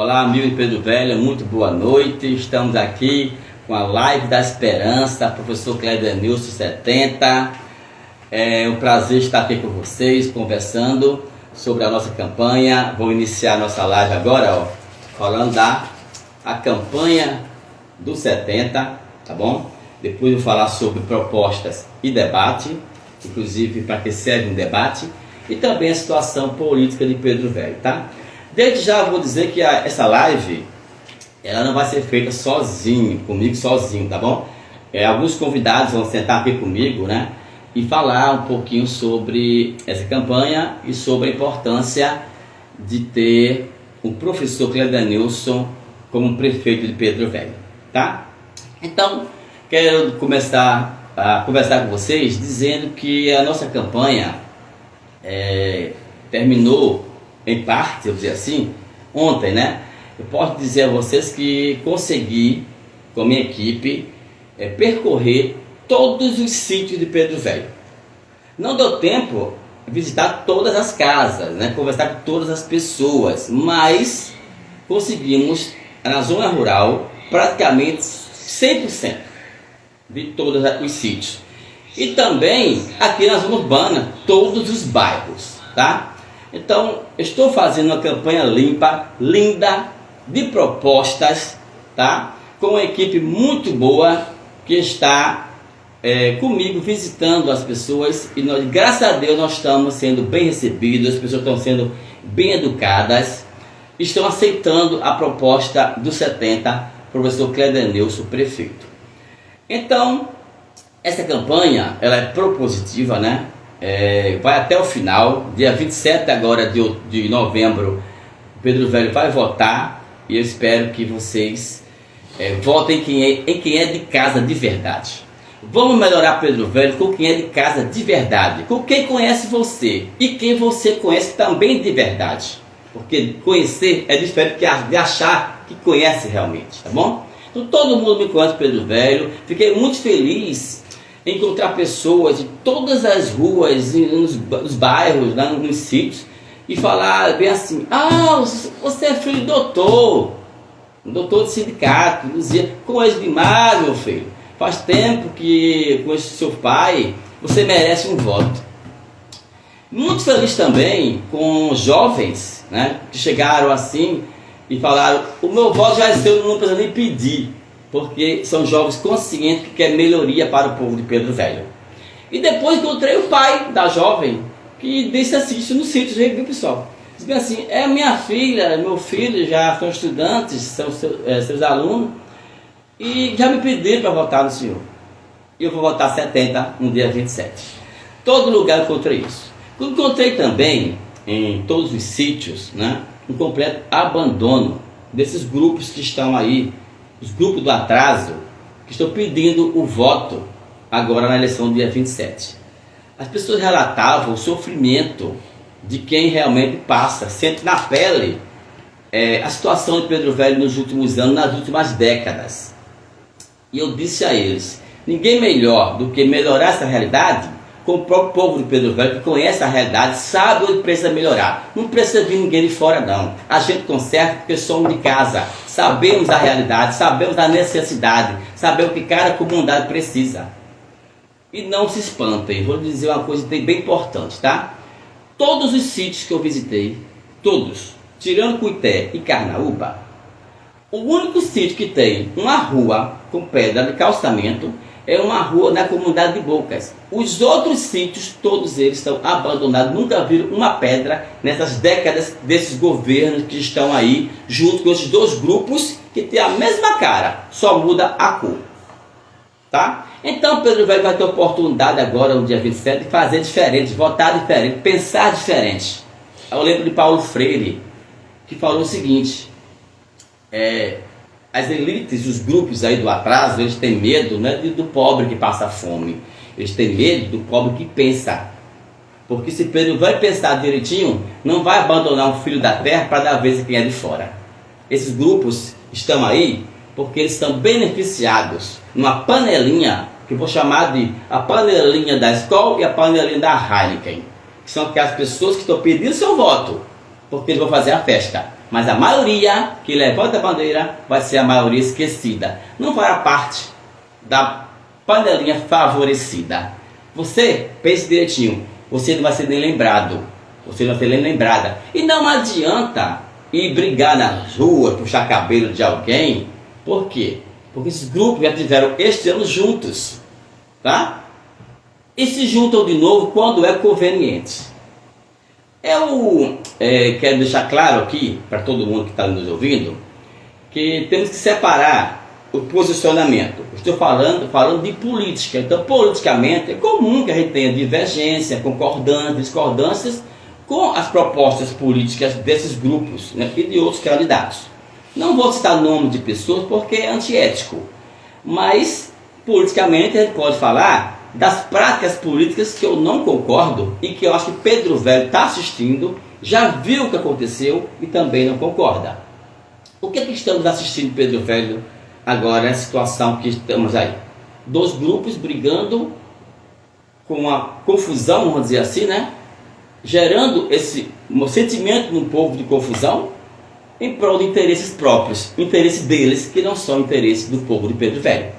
Olá, amigo de Pedro Velho, muito boa noite. Estamos aqui com a Live da Esperança, professor Cledenilson 70. É um prazer estar aqui com vocês, conversando sobre a nossa campanha. Vou iniciar a nossa live agora, falando da campanha do 70, tá bom? Depois vou falar sobre propostas e debate, inclusive para que serve um debate, e também a situação política de Pedro Velho, tá? Desde já vou dizer que essa live, ela não vai ser feita sozinho, comigo sozinho, tá bom? Alguns convidados vão sentar aqui comigo, né? E falar um pouquinho sobre essa campanha e sobre a importância de ter o professor Cledenilson como prefeito de Pedro Velho, tá? Então, quero começar a conversar com vocês dizendo que a nossa campanha terminou em parte, eu dizer assim, ontem, né? Eu posso dizer a vocês que consegui, com a minha equipe, percorrer todos os sítios de Pedro Velho. Não deu tempo de visitar todas as casas, né? Conversar com todas as pessoas, mas conseguimos, na zona rural, praticamente 100% de todos os sítios. E também aqui na zona urbana, todos os bairros, tá? Então, estou fazendo uma campanha limpa, linda, de propostas, tá? Com uma equipe muito boa que está comigo visitando as pessoas e nós, graças a Deus, nós estamos sendo bem recebidos, as pessoas estão sendo bem educadas, estão aceitando a proposta do 70, professor Cledenilson, prefeito. Então, essa campanha, ela é propositiva, né? Vai até o final, dia 27 agora de novembro, Pedro Velho vai votar e eu espero que vocês votem em quem é de casa de verdade. Vamos melhorar Pedro Velho com quem é de casa de verdade, com quem conhece você e quem você conhece também de verdade, porque conhecer é diferente de achar que conhece realmente, tá bom? Então todo mundo me conhece Pedro Velho, fiquei muito feliz encontrar pessoas de todas as ruas, nos bairros, nos sítios, e falar bem assim: ah, você é filho do doutor de sindicato. Dizia: conheço demais, meu filho, faz tempo que conheço seu pai, você merece um voto. Muito feliz também com jovens, né, que chegaram assim e falaram: o meu voto já é seu, não precisa nem pedir, porque são jovens conscientes que querem melhoria para o povo de Pedro Velho. E depois encontrei o pai da jovem, que disse assim, isso no sítio, viu, pessoal? Disse assim: minha filha, meu filho já são estudantes, são seus alunos, e já me pediram para votar no senhor. E eu vou votar 70 no dia 27. Todo lugar eu encontrei isso. Encontrei também, em todos os sítios, né, um completo abandono desses grupos que estão aí, os grupos do atraso, que estão pedindo o voto agora na eleição do dia 27. As pessoas relatavam o sofrimento de quem realmente passa, sente na pele a situação de Pedro Velho nos últimos anos, nas últimas décadas. E eu disse a eles: ninguém melhor do que melhorar essa realidade com o próprio povo de Pedro Velho, que conhece a realidade, sabe onde precisa melhorar. Não precisa vir ninguém de fora, não. A gente conserta porque somos de casa, sabemos a realidade, sabemos a necessidade, sabemos o que cada comunidade precisa. E não se espantem, vou dizer uma coisa bem importante, tá? Todos os sítios que eu visitei, todos, tirando Cuité e Carnaúba, o único sítio que tem uma rua com pedra de calçamento é uma rua na comunidade de Bocas. Os outros sítios, todos eles estão abandonados, nunca viram uma pedra nessas décadas desses governos que estão aí, junto com esses dois grupos que têm a mesma cara, só muda a cor. Tá? Então Pedro Velho vai ter oportunidade agora, no dia 27, de fazer diferente, votar diferente, pensar diferente. Eu lembro de Paulo Freire, que falou o seguinte: as elites, os grupos aí do atraso, eles têm medo, né, do pobre que passa fome. Eles têm medo do pobre que pensa. Porque se Pedro vai pensar direitinho, não vai abandonar um filho da terra para dar vez a quem é de fora. Esses grupos estão aí porque eles são beneficiados numa panelinha, que eu vou chamar de a panelinha da escola e a panelinha da Heineken, que são aquelas pessoas que estão pedindo seu voto, porque eles vão fazer a festa. Mas a maioria que levanta a bandeira vai ser a maioria esquecida. Não fará parte da panelinha favorecida. Você, pense direitinho, você não vai ser nem lembrado. Você não vai ser nem lembrada. E não adianta ir brigar nas ruas, puxar cabelo de alguém. Por quê? Porque esses grupos já tiveram este ano juntos. Tá? E se juntam de novo quando é conveniente. Eu quero deixar claro aqui, para todo mundo que está nos ouvindo, que temos que separar o posicionamento. Estou falando de política. Então, politicamente, é comum que a gente tenha divergência, concordância, discordâncias com as propostas políticas desses grupos, né, e de outros candidatos. Não vou citar nome de pessoas porque é antiético, mas politicamente a gente pode falar das práticas políticas que eu não concordo e que eu acho que Pedro Velho está assistindo, já viu o que aconteceu e também não concorda. O que é que estamos assistindo, Pedro Velho, agora nessa situação que estamos aí? Dois grupos brigando com uma confusão, vamos dizer assim, né? Gerando esse sentimento no povo de confusão em prol de interesses próprios, interesses deles que não são interesses do povo de Pedro Velho.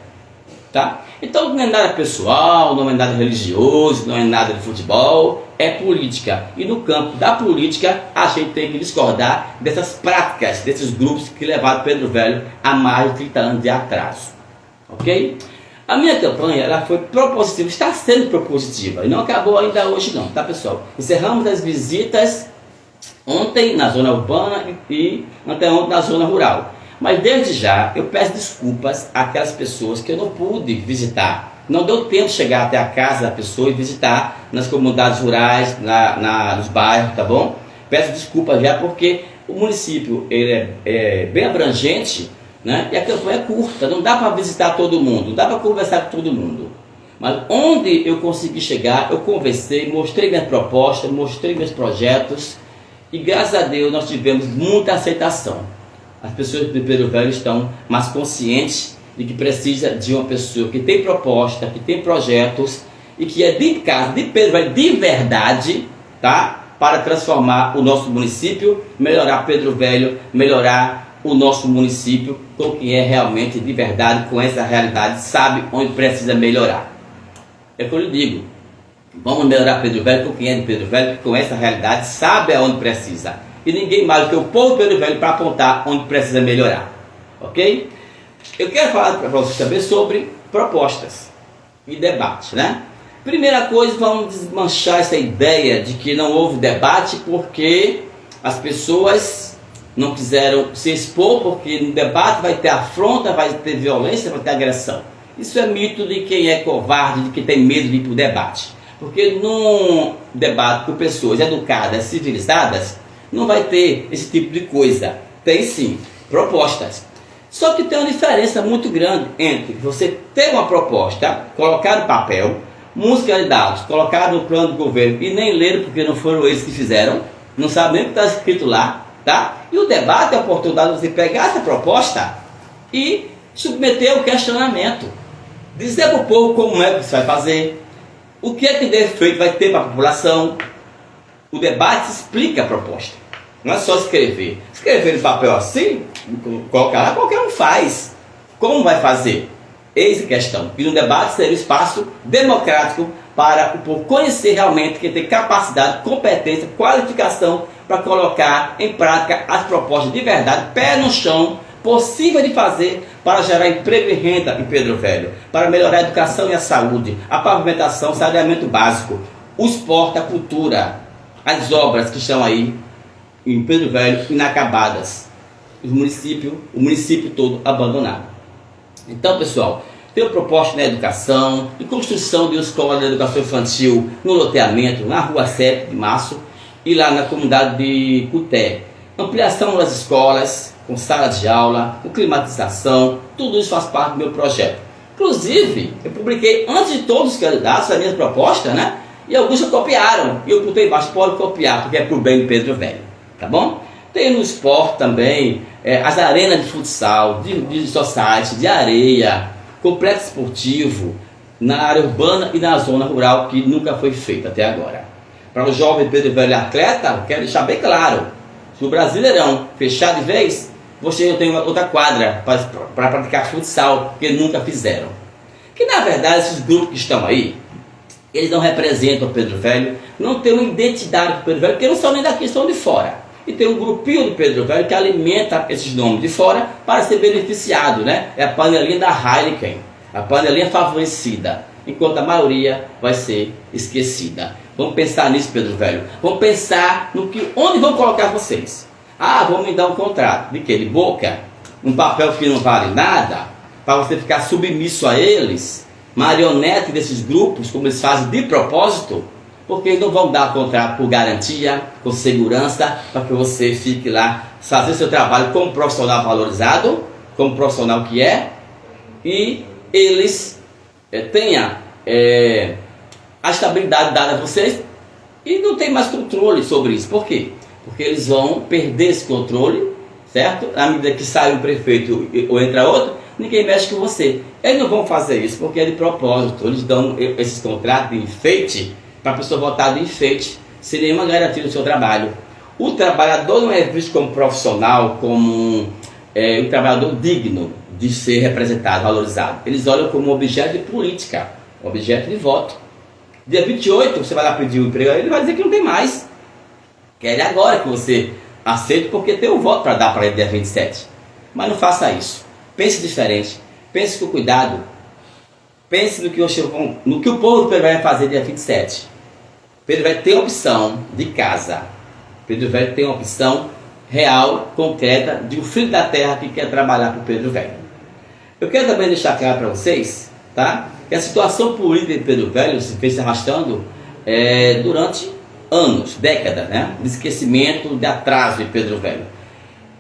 Tá? Então não é nada pessoal, não é nada religioso, não é nada de futebol, é política. E no campo da política a gente tem que discordar dessas práticas, desses grupos que levaram Pedro Velho a mais de 30 anos de atraso. Ok? A minha campanha ela foi propositiva, está sendo propositiva e não acabou ainda hoje não, tá pessoal? Encerramos as visitas ontem na zona urbana e anteontem na zona rural. Mas desde já eu peço desculpas àquelas pessoas que eu não pude visitar. Não deu tempo de chegar até a casa da pessoa e visitar nas comunidades rurais, nos bairros, tá bom? Peço desculpas já porque o município ele é bem abrangente, né? E a campanha é curta, não dá para visitar todo mundo, não dá para conversar com todo mundo. Mas onde eu consegui chegar, eu conversei, mostrei minha proposta, mostrei meus projetos e graças a Deus nós tivemos muita aceitação. As pessoas de Pedro Velho estão mais conscientes de que precisa de uma pessoa que tem proposta, que tem projetos e que é de casa, de Pedro Velho, de verdade, tá? Para transformar o nosso município, melhorar Pedro Velho, melhorar o nosso município com quem é realmente de verdade, com essa realidade, sabe onde precisa melhorar. É o que eu lhe digo. Vamos melhorar Pedro Velho com quem é de Pedro Velho, que com essa realidade sabe aonde precisa. E ninguém mais do que o povo de Pedro Velho para apontar onde precisa melhorar. Ok? Eu quero falar para vocês também sobre propostas e debate, né? Primeira coisa, vamos desmanchar essa ideia de que não houve debate porque as pessoas não quiseram se expor, porque no debate vai ter afronta, vai ter violência, vai ter agressão. Isso é mito de quem é covarde, de quem tem medo de ir para o debate. Porque num debate com pessoas educadas, civilizadas, não vai ter esse tipo de coisa. Tem sim propostas. Só que tem uma diferença muito grande entre você ter uma proposta, colocar no papel, muitos candidatos colocar no plano do governo e nem leram porque não foram eles que fizeram, não sabem nem o que está escrito lá, tá? E o debate é a oportunidade de você pegar essa proposta e submeter o questionamento. Dizer para o povo como é que você vai fazer, o que é que defeito vai ter para a população. O debate explica a proposta. Não é só escrever. Escrever no papel assim, colocar lá, qualquer um faz. Como vai fazer? Eis a questão. E no debate seria um espaço democrático para o povo conhecer realmente quem tem capacidade, competência, qualificação para colocar em prática as propostas de verdade, pé no chão, possível de fazer para gerar emprego e renda em Pedro Velho, para melhorar a educação e a saúde, a pavimentação, saneamento básico, o esporte, a cultura, as obras que estão aí em Pedro Velho inacabadas, o município todo abandonado. Então, pessoal, tenho proposta na educação, de construção de uma escola de educação infantil no loteamento, na rua 7 de março e lá na comunidade de Cuté. Ampliação das escolas, com sala de aula, com climatização, tudo isso faz parte do meu projeto. Inclusive, eu publiquei antes de todos os candidatos a minha proposta, né? E alguns copiaram, e eu botei embaixo, pode copiar, porque é para o bem de Pedro Velho, tá bom? Tem no esporte também, as arenas de futsal, de society, de areia, complexo esportivo, na área urbana e na zona rural, que nunca foi feito até agora. Para o jovem Pedro Velho atleta, eu quero deixar bem claro, Se o Brasileirão fechar de vez, você não tem outra quadra para praticar futsal, porque nunca fizeram. Que na verdade esses grupos que estão aí, eles não representam o Pedro Velho, não tem uma identidade do Pedro Velho, porque não são nem daqui, são de fora. E tem um grupinho do Pedro Velho que alimenta esses nomes de fora para ser beneficiado, né? É a panelinha da Heineken, a panelinha favorecida, enquanto a maioria vai ser esquecida. Vamos pensar nisso, Pedro Velho. Vamos pensar no que, onde vão colocar vocês. Ah, vão me dar um contrato. De quê? De boca? Um papel que não vale nada? Para você ficar submisso a eles? Marionete desses grupos, como eles fazem de propósito? Porque eles não vão dar contrato por garantia, com segurança, para que você fique lá, fazer seu trabalho como profissional valorizado, como profissional que é, e eles tenham a estabilidade dada a vocês e não tem mais controle sobre isso. Por quê? Porque eles vão perder esse controle, certo? À medida que sai um prefeito ou entra outro, ninguém mexe com você. Eles não vão fazer isso porque é de propósito. Eles dão esses contratos de enfeite para a pessoa votar de enfeite, sem nenhuma garantia do seu trabalho. O trabalhador não é visto como profissional, como um trabalhador digno de ser representado, valorizado. Eles olham como objeto de política, objeto de voto. Dia 28, você vai lá pedir o emprego, ele vai dizer que não tem mais. Quer agora que você aceite, porque tem um voto para dar para ele dia 27. Mas não faça isso. Pense diferente. Pense com cuidado. Pense no que o povo vai fazer dia 27. Pedro Velho tem opção de casa. Pedro Velho tem uma opção real, concreta, de um filho da terra que quer trabalhar para o Pedro Velho. Eu quero também deixar claro para vocês, tá? Que a situação política de Pedro Velho se fez se arrastando durante anos, décadas, né? De esquecimento, de atraso de Pedro Velho.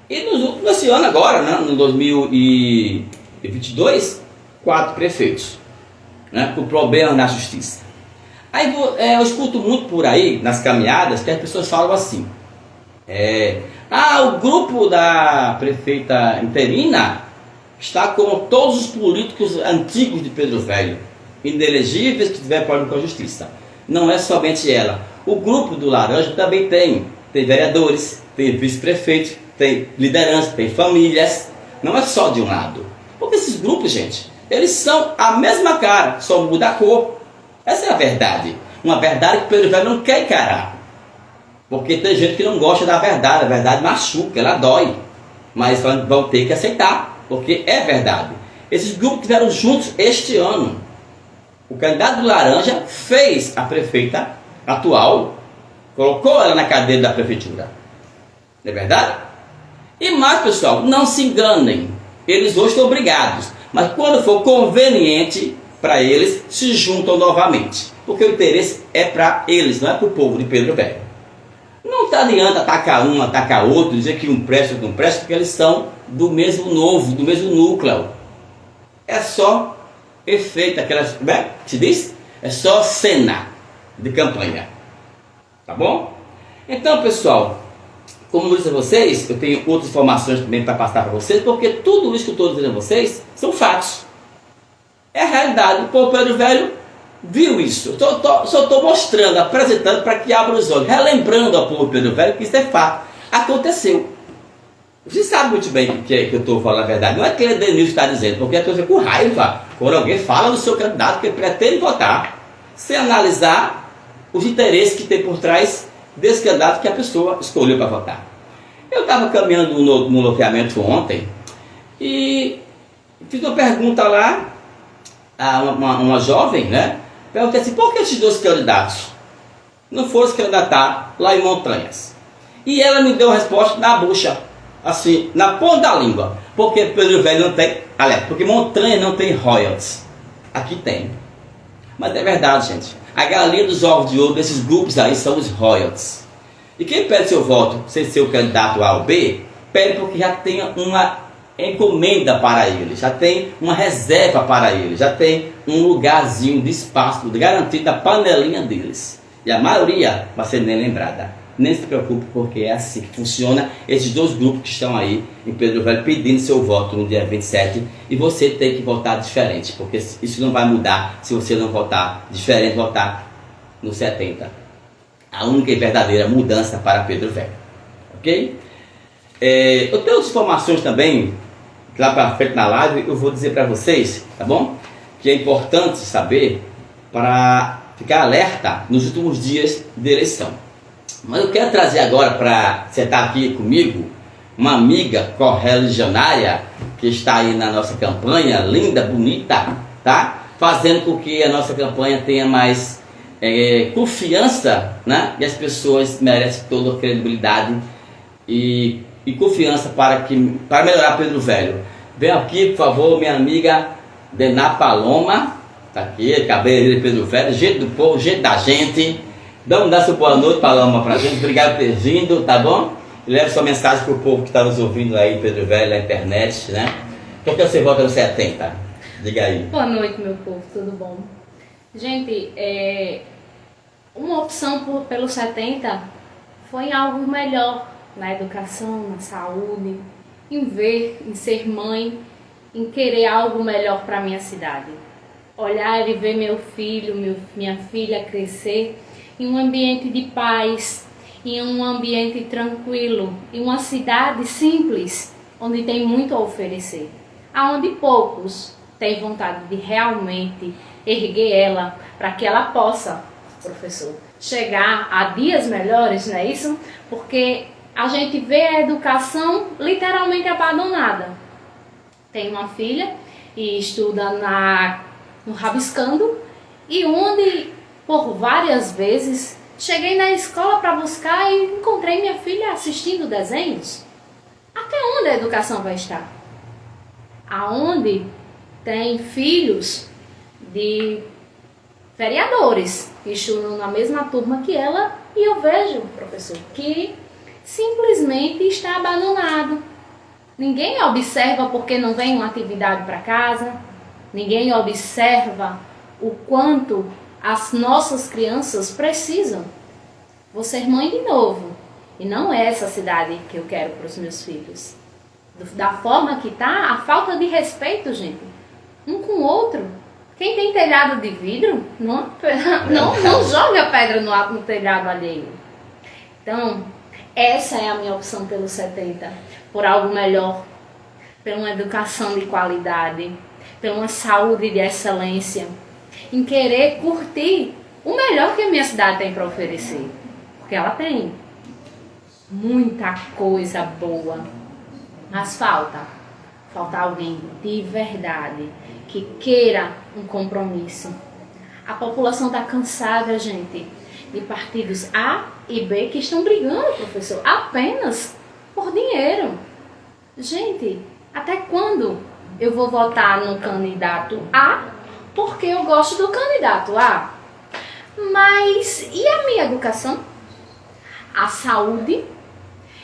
E nesse ano agora, né? No 2022, 4 prefeitos, né? Com problemas na justiça. Aí eu escuto muito por aí, nas caminhadas, que as pessoas falam assim: o grupo da prefeita interina está com todos os políticos antigos de Pedro Velho, inelegíveis, que tiveram problema com a justiça. Não é somente ela. O grupo do Laranja também tem vereadores, tem vice-prefeitos, tem liderança, tem famílias. Não é só de um lado. Porque esses grupos, gente, eles são a mesma cara, só muda a cor. Essa é a verdade. Uma verdade que Pedro Velho não quer encarar. Porque tem gente que não gosta da verdade. A verdade machuca, ela dói. Mas vão ter que aceitar, porque é verdade. Esses grupos estiveram juntos este ano. O candidato do Laranja fez a prefeita atual, colocou ela na cadeira da prefeitura. Não é verdade? E mais, pessoal, não se enganem. Eles hoje estão brigados. Mas quando for conveniente para eles, se juntam novamente. Porque o interesse é para eles, não é para o povo de Pedro Velho. Não adianta atacar um, atacar outro, dizer que um presta ou não presta, porque eles são do mesmo novo, do mesmo núcleo. É só efeito, aquelas, como é que se diz? É só cena de campanha. Tá bom? Então, pessoal, como eu disse a vocês, eu tenho outras informações também para passar para vocês, porque tudo isso que eu estou dizendo a vocês são fatos. É a realidade. O povo Pedro Velho viu isso. Só estou mostrando, apresentando para que abra os olhos, relembrando ao povo Pedro Velho que isso é fato. Aconteceu. Você sabe muito bem que eu estou falando a verdade. Não é que o Denilson está dizendo, porque eu estou com raiva quando alguém fala do seu candidato que pretende votar, sem analisar os interesses que tem por trás desse candidato que a pessoa escolheu para votar. Eu estava caminhando no loteamento ontem e fiz uma pergunta lá a uma jovem, né? Perguntei assim: por que esses 2 candidatos não foram se candidatar lá em Montanhas? E ela me deu uma resposta na bucha, assim, na ponta da língua. Porque Pedro Velho não tem, aliás, porque Montanhas não tem royalties. Aqui tem. Mas é verdade, gente. A galinha dos ovos de ouro desses grupos aí são os royalties. E quem pede seu voto sem ser o candidato A ou B, pede porque já tem uma encomenda para ele, já tem uma reserva para ele, já tem um lugarzinho de espaço garantido da panelinha deles. E a maioria vai ser nem lembrada. Nem se preocupe, porque é assim que funciona esses 2 grupos que estão aí em Pedro Velho pedindo seu voto no dia 27. E você tem que votar diferente, porque isso não vai mudar se você não votar diferente, votar no 70. A única e verdadeira mudança para Pedro Velho. Ok? Eu tenho outras informações também, que lá para frente na live eu vou dizer para vocês, tá bom? Que é importante saber para ficar alerta nos últimos dias de eleição. Mas eu quero trazer agora para sentar aqui comigo uma amiga correligionária que está aí na nossa campanha, linda, bonita, tá? Fazendo com que a nossa campanha tenha mais confiança, né? E as pessoas merecem toda a credibilidade e confiança para melhorar Pedro Velho. Vem aqui, por favor, minha amiga Dená Paloma, tá aqui, cabelo de Pedro Velho, jeito do povo, jeito da gente. Vamos dar sua boa noite, Paloma, pra gente. Obrigado por ter vindo, tá bom? E leve sua mensagem pro povo que está nos ouvindo aí, Pedro Velho, na internet, né? Por que você vota no 70? Diga aí. Boa noite, meu povo, tudo bom? Gente, uma opção pelo 70 foi algo melhor na educação, na saúde, em ser mãe, em querer algo melhor para minha cidade. Olhar e ver meu filho, minha filha crescer em um ambiente de paz, em um ambiente tranquilo, em uma cidade simples, onde tem muito a oferecer, aonde poucos têm vontade de realmente erguer ela para que ela possa, professor, chegar a dias melhores, não é isso? Porque a gente vê a educação literalmente abandonada. Tenho uma filha e estuda no Rabiscando, e onde por várias vezes cheguei na escola para buscar e encontrei minha filha assistindo desenhos. Até onde a educação vai estar? Aonde tem filhos de vereadores que estudam na mesma turma que ela, e eu vejo, professor, que simplesmente está abandonado. Ninguém observa porque não vem uma atividade para casa, ninguém observa o quanto as nossas crianças precisam. Vou ser mãe de novo, e não é essa cidade que eu quero para os meus filhos. Da forma que está, a falta de respeito, gente, um com o outro. Quem tem telhado de vidro não joga pedra no telhado alheio. Então, essa é a minha opção pelo 70, por algo melhor, por uma educação de qualidade, por uma saúde de excelência, em querer curtir o melhor que a minha cidade tem para oferecer, porque ela tem muita coisa boa, mas falta alguém de verdade que queira um compromisso. A população está cansada, gente, de partidos A e B que estão brigando, professor, apenas por dinheiro. Gente, até quando eu vou votar no candidato A porque eu gosto do candidato A? Mas e a minha educação? A saúde?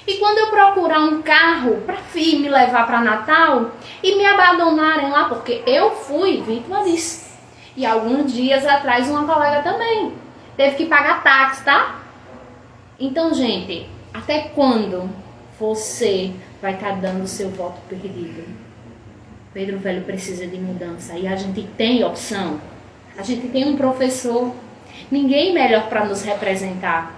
E quando eu procurar um carro para me levar para Natal e me abandonarem lá, porque eu fui vítima disso. E alguns dias atrás uma colega também teve que pagar táxi, tá? Então, gente, até quando você vai estar dando seu voto perdido? Pedro Velho precisa de mudança e a gente tem opção. A gente tem um professor, ninguém melhor para nos representar.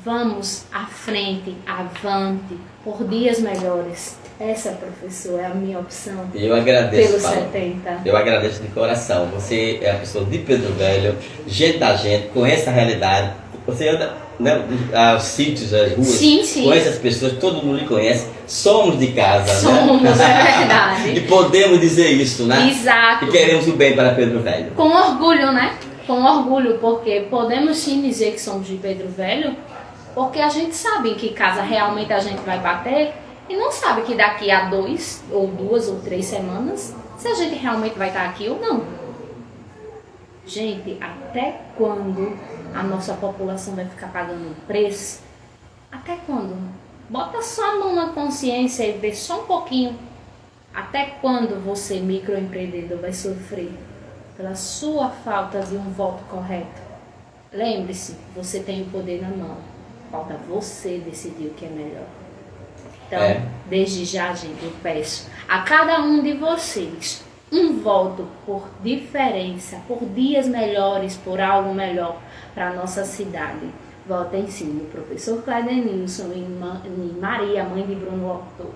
Vamos à frente, avante, por dias melhores. Essa, professor, é a minha opção. Eu agradeço, pelo Paulo. 70. Eu agradeço de coração. Você é a pessoa de Pedro Velho, gente da gente, conhece a realidade. Você anda, né, aos sítios, às ruas, sim. Conhece as pessoas, todo mundo lhe conhece. Somos de casa, Somos, né? É verdade. E podemos dizer isso, né? Exato. E queremos o bem para Pedro Velho. Com orgulho, né? Com orgulho, porque podemos sim dizer que somos de Pedro Velho, porque a gente sabe em que casa realmente a gente vai bater e não sabe que daqui a 2 ou 2 ou 3 semanas se a gente realmente vai estar aqui ou não. Gente, até quando a nossa população vai ficar pagando um preço? Até quando? Bota só a mão na consciência e vê só um pouquinho. Até quando você, microempreendedor, vai sofrer pela sua falta de um voto correto? Lembre-se, você tem o poder na mão. Falta você decidir o que é melhor. Então, desde já, gente, eu peço a cada um de vocês um voto por diferença, por dias melhores, por algo melhor para a nossa cidade. Votem sim no professor Claudenilson e Maria, mãe de Bruno Locutor.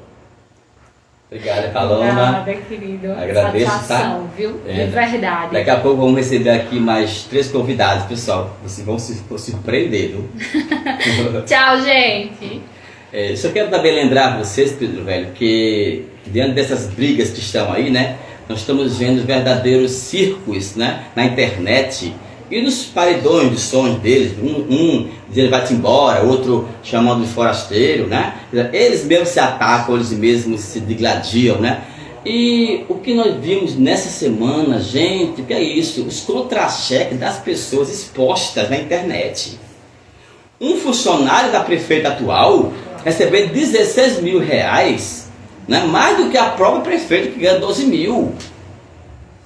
Obrigado, Paloma. Obrigada, querido. Agradeço, satisfação, tá? Viu? De verdade. Daqui a pouco vamos receber aqui mais 3 convidados, pessoal. Vocês vão se surpreender, viu? Tchau, gente. Só quero também lembrar vocês, Pedro Velho, que diante dessas brigas que estão aí, né? Nós estamos vendo verdadeiros circos, né, na internet e nos paredões de sons deles. Um dizendo vai-te embora, outro chamando de forasteiro, né? Eles mesmos se atacam, eles mesmos se digladiam, né? E o que nós vimos nessa semana, gente, o que é isso? Os contra-cheques das pessoas expostas na internet. Um funcionário da prefeita atual recebeu 16 mil reais, né? Mais do que a própria prefeita que ganha 12 mil.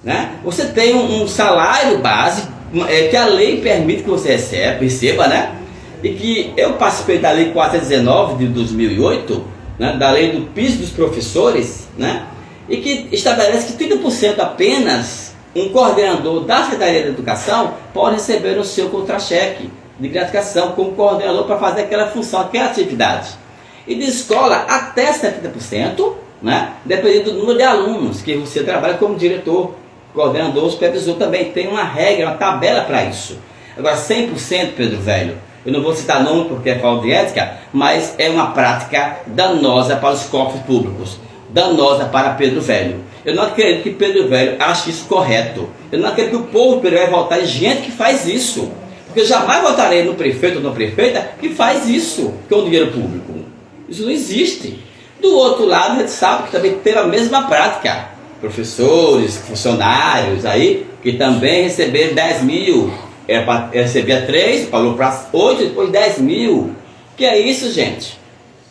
Né? Você tem um salário base que a lei permite que você receba, né? E que eu participei da lei 419 de 2008, né? Da lei do piso dos professores, né? E que estabelece que 30% apenas um coordenador da Secretaria da Educação pode receber o seu contra-cheque de gratificação como coordenador para fazer aquela função, aquela atividade. E de escola até 70%, né? Dependendo do número de alunos que você trabalha como diretor, coordenador, supervisor, também tem uma regra, uma tabela para isso. Agora 100%, Pedro Velho, eu não vou citar nome porque é falta de ética, mas é uma prática danosa para os cofres públicos, danosa para Pedro Velho. Eu não acredito que Pedro Velho ache isso correto. Eu não acredito que o povo de Pedro Velho vai votar em gente que faz isso. Porque eu jamais votarei no prefeito ou na prefeita que faz isso com o dinheiro público. Isso não existe. Do outro lado, a gente sabe que também tem a mesma prática. Professores, funcionários aí, que também receberam 10 mil. Recebia 3, falou para 8, depois 10 mil. Que é isso, gente?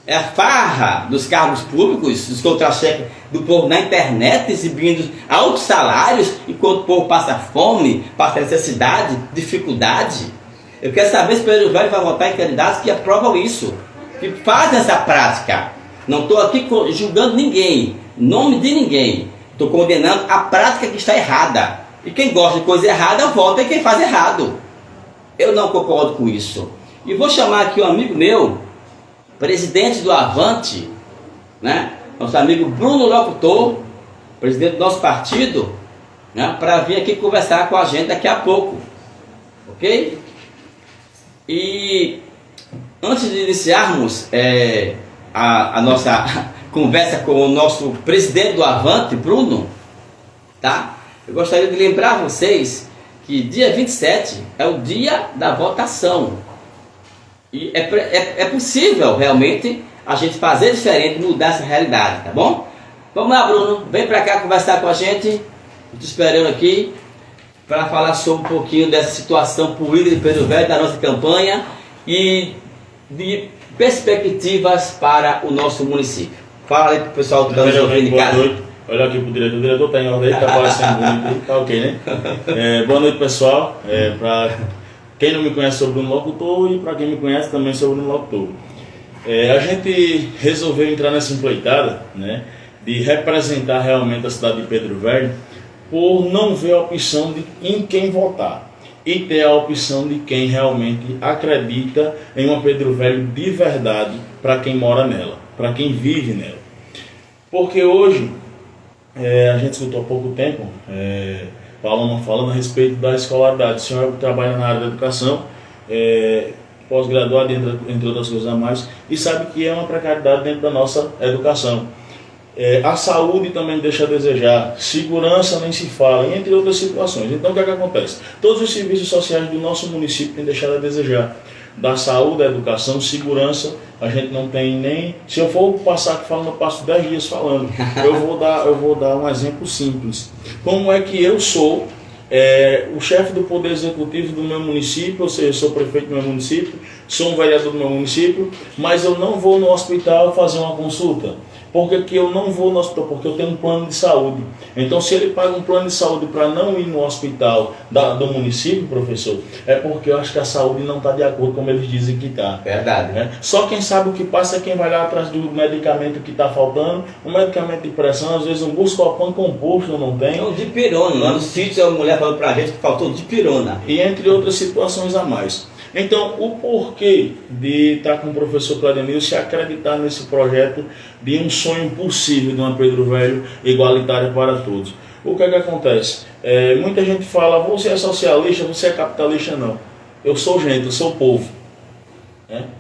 É a farra dos cargos públicos, dos contra-cheques do povo na internet, exibindo altos salários, enquanto o povo passa fome, passa necessidade, dificuldade. Eu quero saber se o Pedro Velho vai votar em candidatos que aprovam isso, que fazem essa prática. Não estou aqui julgando ninguém, nome de ninguém. Estou condenando a prática que está errada. E quem gosta de coisa errada, vota em quem faz errado. Eu não concordo com isso. E vou chamar aqui um amigo meu, presidente do Avante, né? Nosso amigo Bruno Locutor, presidente do nosso partido, né? Para vir aqui conversar com a gente daqui a pouco. Ok? E antes de iniciarmos a nossa conversa com o nosso presidente do Avante, Bruno, tá? Eu gostaria de lembrar vocês que dia 27 é o dia da votação. E é possível realmente a gente fazer diferente, mudar essa realidade, tá bom? Vamos lá, Bruno, vem pra cá conversar com a gente. Estou esperando aqui para falar sobre um pouquinho dessa situação política de Pedro Velho, da nossa campanha e de perspectivas para o nosso município. Fala aí pro pessoal do Canto de Boa noite. Olha aqui pro diretor. O diretor está em ordem, está aparecendo bonito, tá ok, né? Boa noite, pessoal. Para quem não me conhece, sou Bruno Locutor, e para quem me conhece também sou Bruno Locutor. A gente resolveu entrar nessa empreitada, né, de representar realmente a cidade de Pedro Velho, por não ver a opção em quem votar e ter a opção de quem realmente acredita em uma Pedro Velho de verdade para quem mora nela, para quem vive nela. Porque hoje, a gente escutou há pouco tempo, Paloma falando a respeito da escolaridade. O senhor trabalha na área da educação, pós-graduado, entre outras coisas a mais, e sabe que é uma precariedade dentro da nossa educação. A saúde também deixa a desejar, segurança nem se fala, entre outras situações. Então o que é que acontece? Todos os serviços sociais do nosso município têm deixado a desejar. Da saúde, da educação, segurança, a gente não tem nem... Se eu for passar aqui falando, eu passo 10 dias falando. Eu vou dar um exemplo simples. Como é que eu sou o chefe do poder executivo do meu município, ou seja, eu sou prefeito do meu município, sou um vereador do meu município, mas eu não vou no hospital fazer uma consulta. Por que eu não vou no hospital? Porque eu tenho um plano de saúde. Então, se ele paga um plano de saúde para não ir no hospital do município, professor, é porque eu acho que a saúde não está de acordo como eles dizem que está. Verdade. Né? Só quem sabe o que passa é quem vai lá atrás do medicamento que está faltando. Um medicamento de pressão, às vezes um Buscopan composto não tem. É o dipirona. Lá no sítio a mulher falou para a gente que faltou dipirona. E entre outras situações a mais. Então, o porquê de estar com o professor Claudenilson e acreditar nesse projeto de um sonho possível de uma Pedro Velho igualitária para todos? O que é que acontece? Muita gente fala, você é socialista, você é capitalista. Não. Eu sou gente, eu sou povo.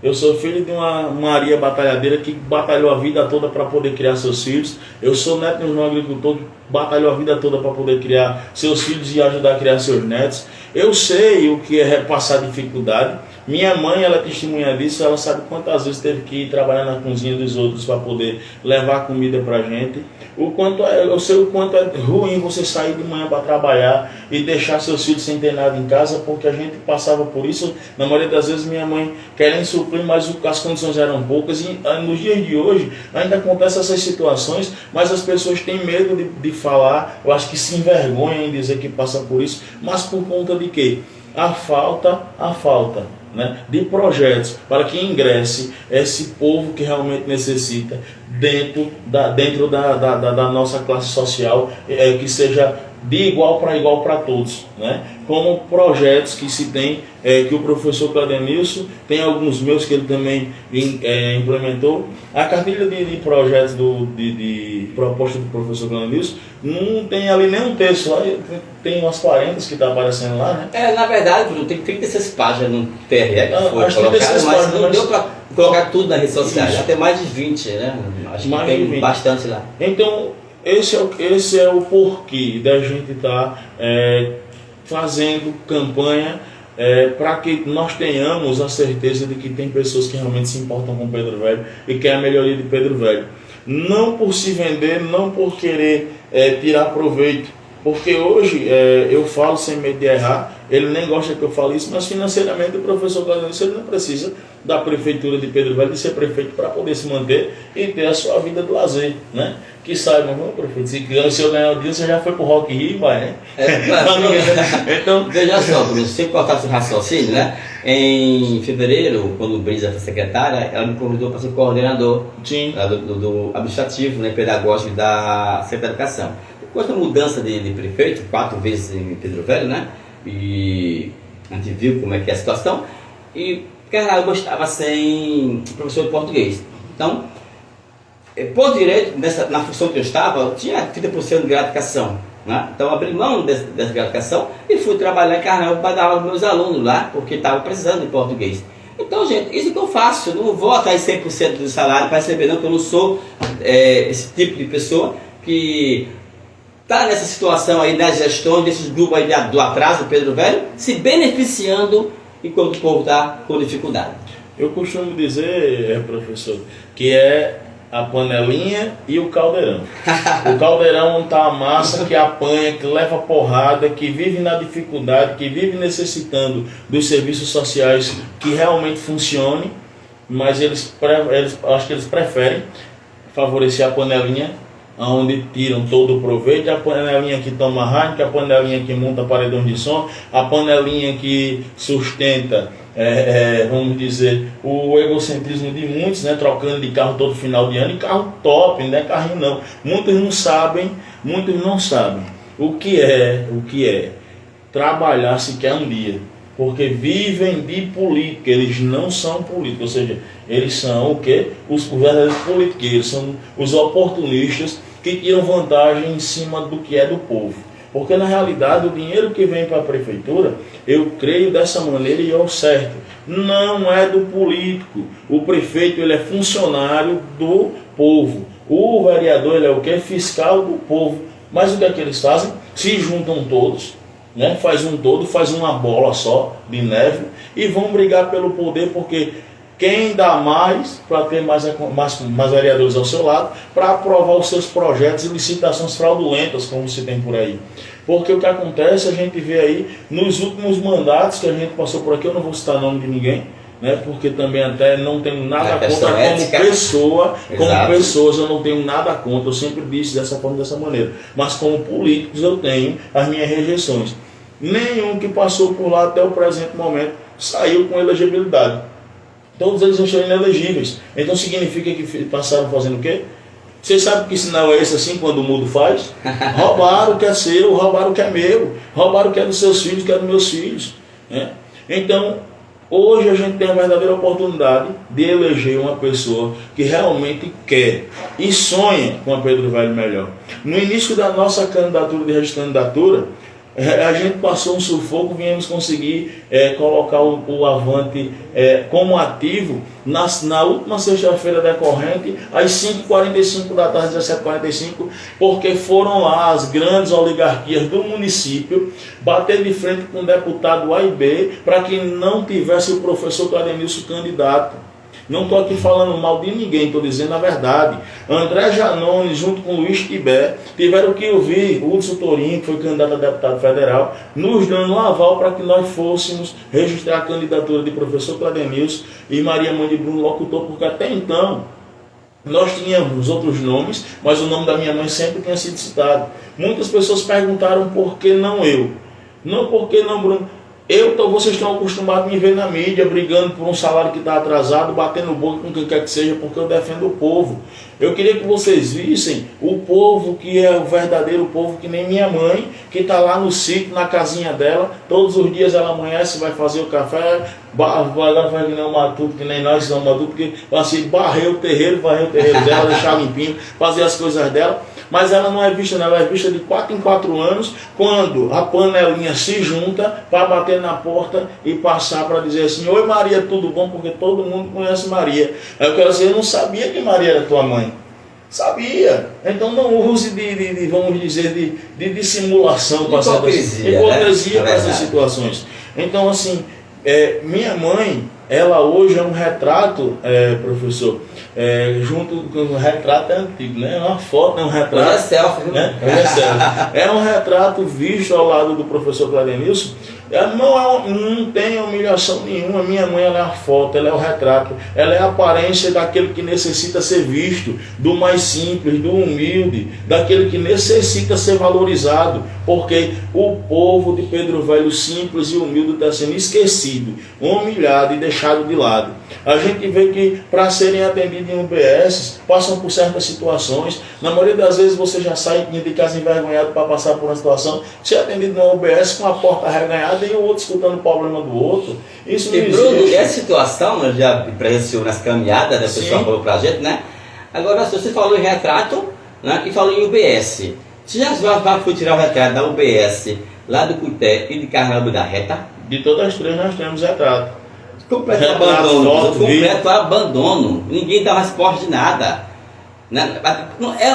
Eu sou filho de uma Maria batalhadeira que batalhou a vida toda para poder criar seus filhos. Eu sou neto de um agricultor que batalhou a vida toda para poder criar seus filhos e ajudar a criar seus netos. Eu sei o que é passar dificuldade. Minha mãe, ela é testemunha disso, ela sabe quantas vezes teve que ir trabalhar na cozinha dos outros para poder levar comida para a gente. Eu sei o quanto é ruim você sair de manhã para trabalhar e deixar seus filhos sem ter nada em casa, porque a gente passava por isso. Na maioria das vezes minha mãe querendo suprir, mas as condições eram poucas. E nos dias de hoje ainda acontecem essas situações, mas as pessoas têm medo de falar. Eu acho que se envergonham em dizer que passam por isso, mas por conta de quê? A falta de projetos para que ingresse esse povo que realmente necessita dentro da nossa classe social, que seja de igual para todos, como projetos que se tem, que o professor Claudenilson tem alguns meus que ele também implementou. A cartilha de projetos de proposta do professor Claudenilson não tem ali nem um texto, tem umas 40 que está aparecendo lá, Na verdade, Bruno, tem 36 páginas no TRE que foi colocado, mas não deu para colocar tudo na rede social, já tem mais de 20, Acho que tem bastante lá. Então, esse é o porquê da gente estar fazendo campanha para que nós tenhamos a certeza de que tem pessoas que realmente se importam com Pedro Velho e querem a melhoria de Pedro Velho. Não por se vender, não por querer tirar proveito, porque hoje eu falo sem medo de errar, ele nem gosta que eu fale isso, mas financeiramente o professor Claudenilson não precisa da prefeitura de Pedro Velho de ser prefeito para poder se manter e ter a sua vida do lazer, Que saiba, prefeito, se eu ganhar o dia, você já foi pro Rock in Rio e vai, Então, veja só, se eu cortar esse raciocínio, em fevereiro, quando o Brisa foi secretária, ela me convidou para ser coordenador do administrativo, pedagógico da Secretaria de Educação. Depois da mudança de prefeito, 4 vezes em Pedro Velho, e a gente viu como é que é a situação, e eu gostava sem professor de português. Então, por direito, na função que eu estava, eu tinha 30% de gratificação. Então, abri mão dessa gratificação e fui trabalhar em Carnaval para dar aula aos meus alunos lá, porque estava precisando de português. Então, gente, isso que eu faço. Eu não vou atrás de 100% do salário para receber, não, porque eu não sou esse tipo de pessoa que está nessa situação aí das gestões, desses grupos aí do atraso do Pedro Velho, se beneficiando enquanto o povo está com dificuldade. Eu costumo dizer, professor, que é a panelinha e o caldeirão. O caldeirão está a massa que apanha, que leva porrada, que vive na dificuldade, que vive necessitando dos serviços sociais que realmente funcionem, mas acho que eles preferem favorecer a panelinha, onde tiram todo o proveito, a panelinha que toma rádio, a panelinha que monta paredões de som, a panelinha que sustenta, vamos dizer, o egocentrismo de muitos, trocando de carro todo final de ano, e carro top, não é carrinho não. Muitos não sabem o que é trabalhar sequer um dia, porque vivem de política, eles não são políticos, ou seja, eles são o quê? Os verdadeiros politiqueiros, são os oportunistas que tiram vantagem em cima do que é do povo. Porque na realidade o dinheiro que vem para a prefeitura, eu creio dessa maneira e é o certo, não é do político. O prefeito ele é funcionário do povo, o vereador ele é o quê? Fiscal do povo. Mas o que é que eles fazem? Se juntam todos, faz um todo, faz uma bola só de neve e vão brigar pelo poder, porque quem dá mais para ter mais vereadores ao seu lado, para aprovar os seus projetos e licitações fraudulentas, como se tem por aí. Porque o que acontece, a gente vê aí, nos últimos mandatos que a gente passou por aqui, eu não vou citar nome de ninguém, porque também até não tenho nada contra como pessoas eu não tenho nada contra, eu sempre disse dessa forma, dessa maneira. Mas como políticos eu tenho as minhas rejeições. Nenhum que passou por lá até o presente momento saiu com elegibilidade. Todos eles estão inelegíveis. Então significa que passaram fazendo o quê? Vocês sabem que sinal é esse assim quando o mudo faz? Roubaram o que é seu, roubaram o que é meu, roubaram o que é dos seus filhos, o que é dos meus filhos. Então, Hoje a gente tem a verdadeira oportunidade de eleger uma pessoa que realmente quer e sonha com a Pedro Velho melhor. No início da nossa candidatura, de candidatura, a gente passou um sufoco, viemos conseguir colocar o Avante como ativo na última sexta-feira decorrente, às 5h45 da tarde, 17h45, porque foram lá as grandes oligarquias do município bater de frente com o deputado A e B para que não tivesse o professor Cladenilson candidato. Não estou aqui falando mal de ninguém, estou dizendo a verdade. André Janone, junto com Luiz Tibé, tiveram que ouvir o Hudson Torinho, que foi candidato a deputado federal, nos dando um aval para que nós fôssemos registrar a candidatura de professor Cladenilson e Maria Mãe de Bruno Locutor, porque até então nós tínhamos outros nomes, mas o nome da minha mãe sempre tinha sido citado. Muitas pessoas perguntaram por que não eu. Não por que não Bruno. Vocês estão acostumados a me ver na mídia brigando por um salário que está atrasado, batendo boca com quem quer que seja, porque eu defendo o povo. Eu queria que vocês vissem o povo que é o verdadeiro povo, que nem minha mãe, que está lá no sítio, na casinha dela, todos os dias ela amanhece, vai fazer o café, agora vai que nem o Matuto, que nem nós somos Matuto, que vai assim, varrer o terreiro dela, deixar limpinho, fazer as coisas dela. Mas ela não é vista, ela é vista de 4 em 4 anos, quando a panelinha se junta para bater na porta e passar para dizer assim: oi Maria, tudo bom? Porque todo mundo conhece Maria. Aí eu quero dizer, eu não sabia que Maria era tua mãe. Sabia. Então não use vamos dizer, de dissimulação para hipocrisia, para essas situações. Então assim, minha mãe, ela hoje é um retrato, professor, junto com o retrato antigo, né? É uma foto, é um retrato. É selfie, né? É um retrato visto ao lado do professor Cladenilson. Não tem humilhação nenhuma. Minha mãe, ela é a foto, ela é o retrato, ela é a aparência daquele que necessita ser visto, do mais simples, do humilde, daquele que necessita ser valorizado, porque o povo de Pedro Velho, simples e humilde, está sendo esquecido, humilhado e deixado de lado. A gente vê que para serem atendidos em UBS, passam por certas situações. Na maioria das vezes você já sai de casa envergonhado para passar por uma situação, ser atendido numa UBS com a porta arreganhada e o outro escutando o problema do outro. Isso não existe. Bruno, essa situação, eu já presenciou nas caminhadas, a pessoa falou pra gente, né? Agora, você falou em retrato, né? E falou em UBS. Você já foi tirar o retrato da UBS, lá do Cuité e de Carnaval da Reta? De todas as três nós temos retrato. Completo abandono. Ninguém dá resposta de nada.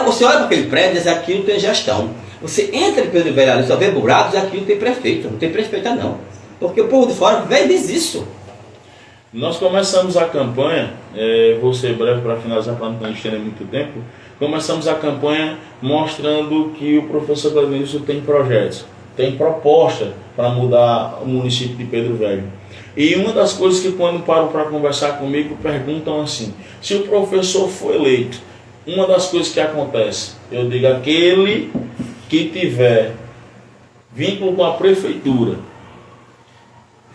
Você olha para aquele prédio e diz: aquilo tem gestão. Você entra em Pedro Velho ali, só vê buracos, e aquilo tem prefeito. Não tem prefeita não. Porque o povo de fora diz isso. Nós começamos a campanha, vou ser breve para finalizar, para não estender muito tempo. Começamos a campanha mostrando que o professor Cladenilson tem projetos, tem proposta para mudar o município de Pedro Velho. E uma das coisas que quando param para conversar comigo, perguntam assim: se o professor for eleito, uma das coisas que acontece, eu digo, aquele que tiver vínculo com a prefeitura,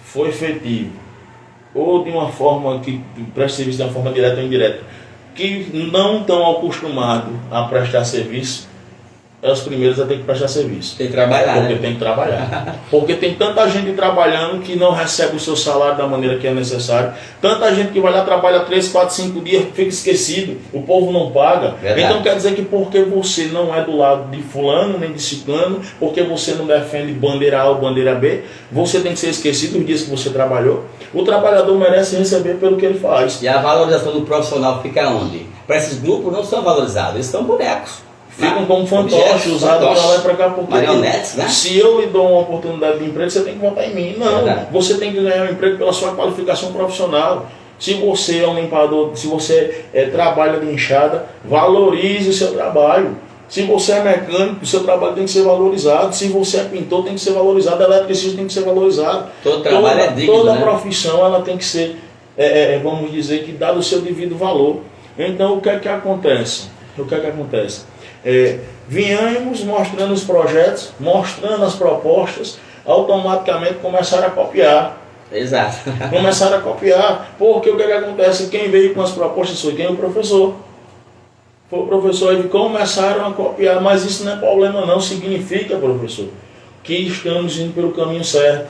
for efetivo, ou de uma forma que presta serviço de uma forma direta ou indireta, que não estão acostumados a prestar serviço, é os primeiros a ter que prestar serviço. Tem que trabalhar, porque tem que trabalhar. Porque tem tanta gente trabalhando que não recebe o seu salário da maneira que é necessário. Tanta gente que vai lá, trabalha 3, 4, 5 dias, fica esquecido. O povo não paga. Verdade. Então quer dizer que porque você não é do lado de fulano, nem de ciclano, porque você não defende bandeira A ou bandeira B, você tem que ser esquecido os dias que você trabalhou. O trabalhador merece receber pelo que ele faz. E a valorização do profissional fica onde? Para esses grupos não são valorizados, eles são bonecos. Ficam como fantoches, usados para lá e para cá, porque marionetes, né? Se eu lhe dou uma oportunidade de emprego, você tem que votar em mim. Não, você tem que ganhar um emprego pela sua qualificação profissional. Se você é um limpador, se você trabalha de enxada, valorize o seu trabalho. Se você é mecânico, o seu trabalho tem que ser valorizado. Se você é pintor, tem que ser valorizado. Eletricista tem que ser valorizado. Todo trabalho é digno, toda né? profissão ela tem que ser, vamos dizer, que dado o seu devido valor. Então, o que é que acontece? Viemos mostrando os projetos, mostrando as propostas, automaticamente começaram a copiar. Exato. Começaram a copiar, porque o que acontece? Quem veio com as propostas foi quem? O professor. Foi o professor, e começaram a copiar, mas isso não é problema não, significa, professor, que estamos indo pelo caminho certo.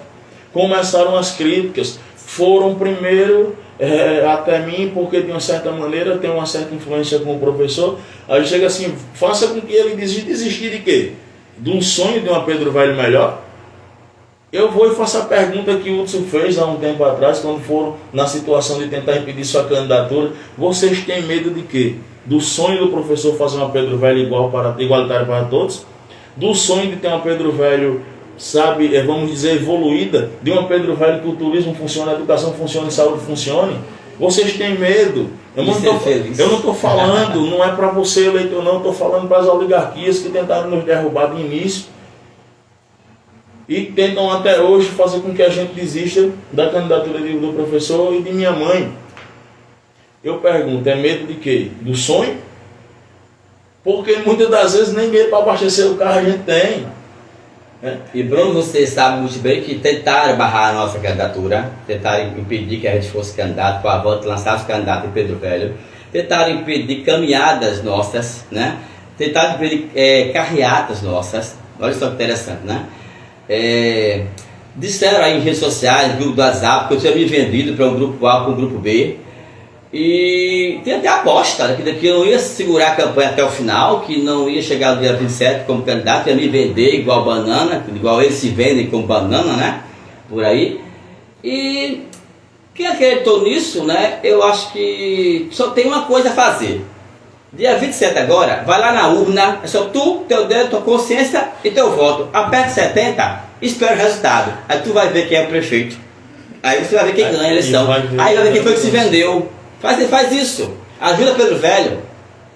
Começaram as críticas, foram primeiro até mim, porque de uma certa maneira tem uma certa influência com o professor. Aí chega assim, faça com que ele desistir de quê? De um sonho de uma Pedro Velho melhor? Eu vou e faço a pergunta que o Hudson fez há um tempo atrás, quando foram na situação de tentar impedir sua candidatura. Vocês têm medo de quê? Do sonho do professor fazer uma Pedro Velho igualitária para todos? Do sonho de ter uma Pedro Velho, sabe, vamos dizer, evoluída? De uma Pedro Velho que o turismo funcione, a educação funcione, a saúde funcione? Vocês têm medo? Eu não estou falando, não é para você, eleitor, não. Estou falando para as oligarquias que tentaram nos derrubar de início e tentam até hoje fazer com que a gente desista da candidatura do professor e de minha mãe. Eu pergunto, é medo de quê? Do sonho? Porque muitas das vezes nem medo para abastecer o carro a gente tem. E Bruno, você sabe muito bem que tentaram barrar a nossa candidatura, tentaram impedir que a gente fosse candidato, com a volta lançasse candidato em Pedro Velho, tentaram impedir caminhadas nossas, né? Tentaram impedir carreatas nossas. Olha só que interessante, né? Disseram aí em redes sociais, no grupo do WhatsApp, que eu tinha me vendido para um grupo A para um grupo B. E tem até a aposta, que daqui eu não ia segurar a campanha até o final, que não ia chegar no dia 27 como candidato, ia me vender igual banana, igual eles se vendem como banana, né? Por aí. E quem acreditou nisso, né? Eu acho que só tem uma coisa a fazer. Dia 27 agora, vai lá na urna, é só tu, teu dedo, tua consciência e teu voto. Aperta 70, espera o resultado. Aí tu vai ver quem é o prefeito. Aí você vai ver quem ganha a eleição. Aí vai ver quem foi que se vendeu. Faz isso. Ajuda Pedro Velho.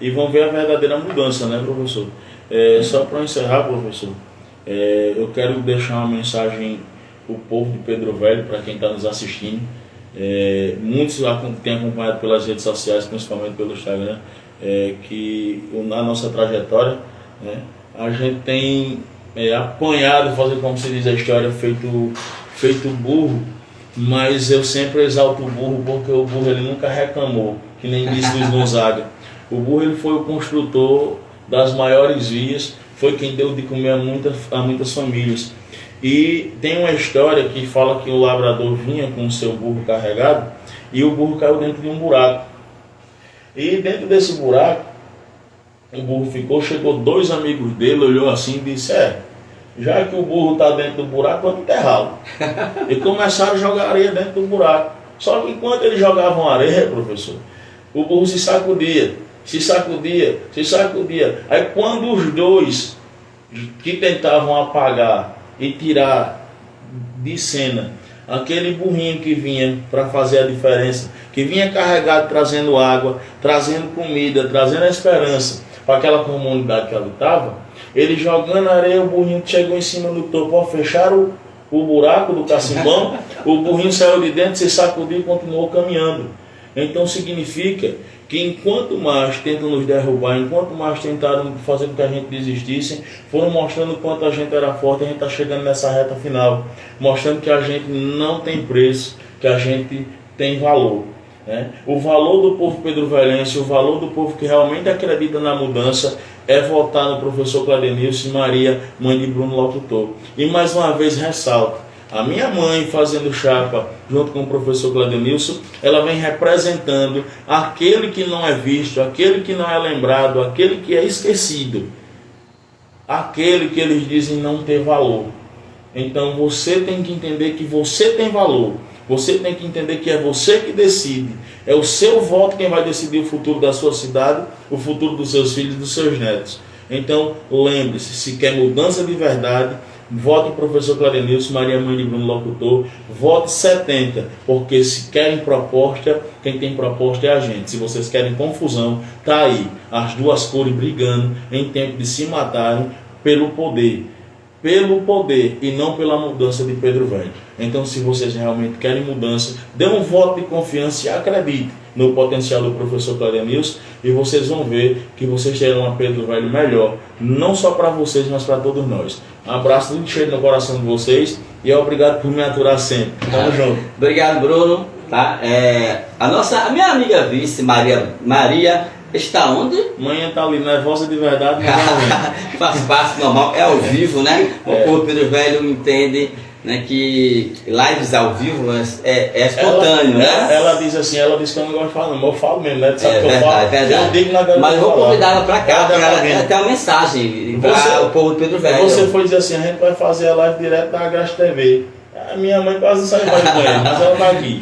E vão ver a verdadeira mudança, né, professor? Só para encerrar, professor, eu quero deixar uma mensagem para o povo de Pedro Velho, para quem está nos assistindo. Muitos têm acompanhado pelas redes sociais, principalmente pelo Instagram, que na nossa trajetória, né, a gente tem apanhado, fazer como se diz a história, feito burro. Mas eu sempre exalto o burro, porque o burro ele nunca reclamou, que nem disse Luiz Gonzaga. O burro ele foi o construtor das maiores vias, foi quem deu de comer a muitas famílias. E tem uma história que fala que o lavrador vinha com o seu burro carregado e o burro caiu dentro de um buraco. E dentro desse buraco, o burro chegou 2 amigos dele, olhou assim e disse, já que o burro está dentro do buraco, vamos enterrá-lo. E começaram a jogar areia dentro do buraco. Só que enquanto eles jogavam areia, professor, o burro se sacudia. Aí quando os 2 que tentavam apagar e tirar de cena aquele burrinho que vinha para fazer a diferença, que vinha carregado trazendo água, trazendo comida, trazendo a esperança para aquela comunidade que habitava, ele jogando areia, o burrinho chegou em cima do topo, fecharam o buraco do cacimbão, o burrinho saiu de dentro, se sacudiu e continuou caminhando. Então significa que enquanto mais tentam nos derrubar, enquanto mais tentaram fazer com que a gente desistisse, foram mostrando o quanto a gente era forte. A gente está chegando nessa reta final, mostrando que a gente não tem preço, que a gente tem valor. O valor do povo pedrovelhense, o valor do povo que realmente acredita na mudança é votar no professor Cladenilson e Maria, mãe de Bruno Locutor. E mais uma vez ressalto, a minha mãe fazendo chapa junto com o professor Cladenilson, ela vem representando aquele que não é visto, aquele que não é lembrado, aquele que é esquecido, aquele que eles dizem não ter valor. Então você tem que entender que você tem valor. Você tem que entender que é você que decide. É o seu voto quem vai decidir o futuro da sua cidade, o futuro dos seus filhos e dos seus netos. Então, lembre-se, se quer mudança de verdade, vote o professor Cladenilson, Maria Mãe de Bruno Locutor, vote 70, porque se querem proposta, quem tem proposta é a gente. Se vocês querem confusão, tá aí, as duas cores brigando em tempo de se matarem pelo poder e não pela mudança de Pedro Velho. Então, se vocês realmente querem mudança, dê um voto de confiança e acredite no potencial do professor Cladenilson e vocês vão ver que vocês terão uma Pedro Velho melhor, não só para vocês, mas para todos nós. Um abraço muito cheio no coração de vocês e obrigado por me aturar sempre. Tamo junto. Obrigado, Bruno. Tá? A minha amiga vice, Maria está onde? Manhã está ali, nervosa de verdade. Faz parte normal, é ao vivo, né? O povo Pedro Velho entende né, que lives ao vivo é espontâneo, né? Ela diz assim, ela diz que eu não gosto de falar, mas eu falo mesmo, né? Sabe que eu verdade, falo? verdade. Eu digo na Mas eu vou convidar ela para cá, para ela vir. ter uma mensagem para o povo do Pedro Velho. Você foi dizer assim, a gente vai fazer a live direto da Graça TV. A minha mãe quase saiu mais do banheiro, mas ela tá aqui.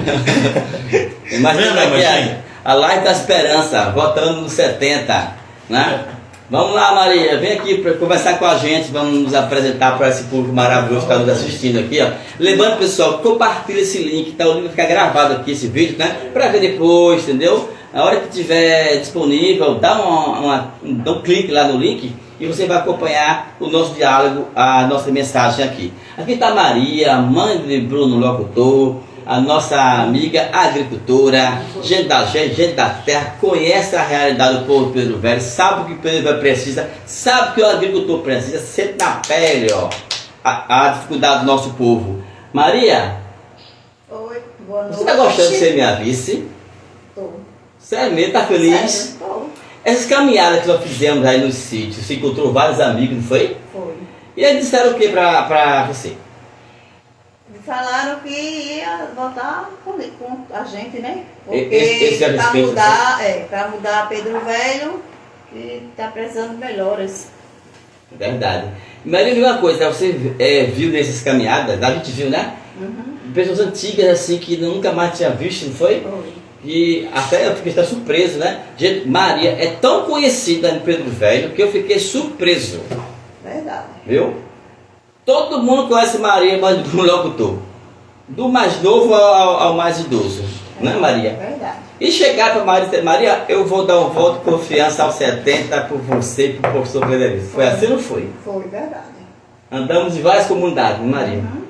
Imagina aqui a live da esperança, votando no 70, né? Vamos lá, Maria, vem aqui para conversar com a gente, vamos nos apresentar para esse público maravilhoso que está nos assistindo aqui, ó. Lembrando, pessoal, compartilha esse link, tá? O link vai ficar gravado aqui, esse vídeo, né? Para ver depois, entendeu? Na hora que tiver disponível, dá um clique lá no link e você vai acompanhar o nosso diálogo, a nossa mensagem aqui. Aqui está a Maria, mãe de Bruno Locutor, a nossa amiga agricultora, gente da terra, conhece a realidade do povo do Pedro Velho, sabe o que o Pedro Velho precisa, sabe o que o agricultor precisa, sente na pele, ó, a dificuldade do nosso povo. Maria, Oi, boa noite. você está gostando de ser minha vice? Tô. Sério mesmo, tá feliz? Sério, tô. Essas caminhadas que nós fizemos aí no sítio, você encontrou vários amigos, não foi? Foi. E eles disseram o que pra você? Me falaram que ia votar com a gente, né? Esse é a Porque respeito, para mudar Pedro Velho, que está precisando de melhoras. Verdade. Maria, viu uma coisa, você viu nessas caminhadas, a gente viu, né? Uhum. Pessoas antigas assim que nunca mais tinha visto, não foi? Foi. E até eu fiquei surpreso, né? Gente, Maria é tão conhecida em Pedro Velho que eu fiquei surpreso. Verdade. Viu? Todo mundo conhece Maria, mas do locutor. Do mais novo ao mais idoso. Não é, Maria? Verdade. E chegar para Maria e dizer, Maria, eu vou dar um voto de confiança aos 70 por você e por professor Frederico. Foi assim ou não foi? Foi, verdade. Andamos em várias comunidades, né, Maria? Uhum.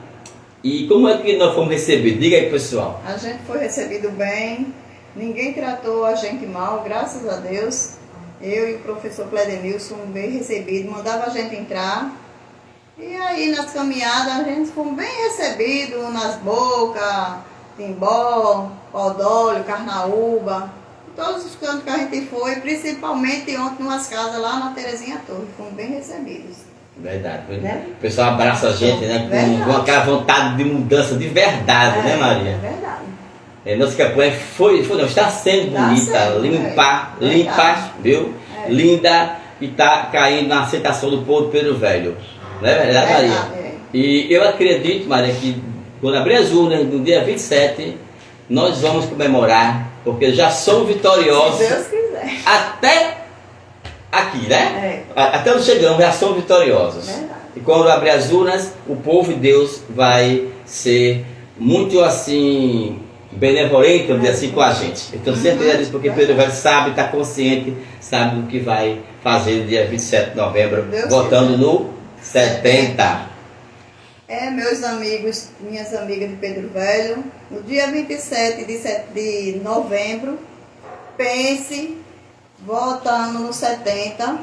E como é que nós fomos recebidos? Diga aí, pessoal. A gente foi recebido bem, ninguém tratou a gente mal, graças a Deus. Eu e o professor Cledenilson bem recebidos, mandava a gente entrar. E aí nas caminhadas a gente foi bem recebido, nas bocas, Timbó, Podólio, Carnaúba, todos os cantos que a gente foi, principalmente ontem umas casas lá na Terezinha Torre, fomos bem recebidos. Verdade. Né? O pessoal abraça a gente, né? Com aquela vontade de mudança de verdade, né, Maria? É verdade. Nossa campanha não, está sendo bonita, limpa, viu? Linda, e está caindo na aceitação do povo de Pedro Velho. Não é verdade, Maria? É. E eu acredito, Maria, que quando abrir as urnas, no dia 27, nós vamos comemorar, porque já somos vitoriosos. Se Deus quiser. Até aqui, né? É. Até onde chegamos, já somos vitoriosos. Verdade. E quando abrir as urnas, o povo de Deus vai ser muito assim, benevolente, vamos dizer assim, com a gente. Eu tenho certeza disso, porque Pedro Velho sabe, está consciente, sabe do que vai fazer no dia 27 de novembro, Deus votando quiser. no 70. Meus amigos, minhas amigas de Pedro Velho, no dia 27 de novembro, pense votando no 70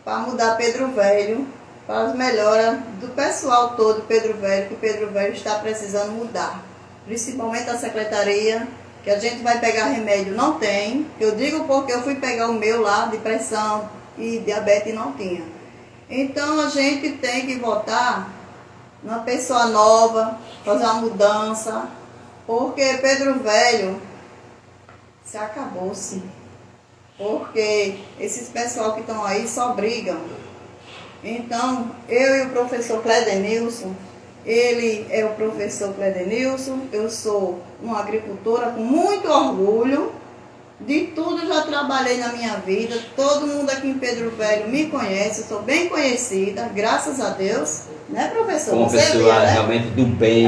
para mudar Pedro Velho, para as melhoras do pessoal todo de Pedro Velho, que Pedro Velho está precisando mudar. Principalmente a secretaria, que a gente vai pegar remédio, não tem. Eu digo porque eu fui pegar o meu lá, de pressão e diabetes, e não tinha. Então a gente tem que votar numa pessoa nova, fazer uma mudança, porque Pedro Velho se acabou-se. Porque esses pessoal que estão aí só brigam. Então, eu e o professor Cledenilson, ele é o professor Cledenilson, eu sou uma agricultora com muito orgulho, de tudo já trabalhei na minha vida, todo mundo aqui em Pedro Velho me conhece, eu sou bem conhecida, graças a Deus, né, professor? Uma Você pessoa vê, né? realmente do bem,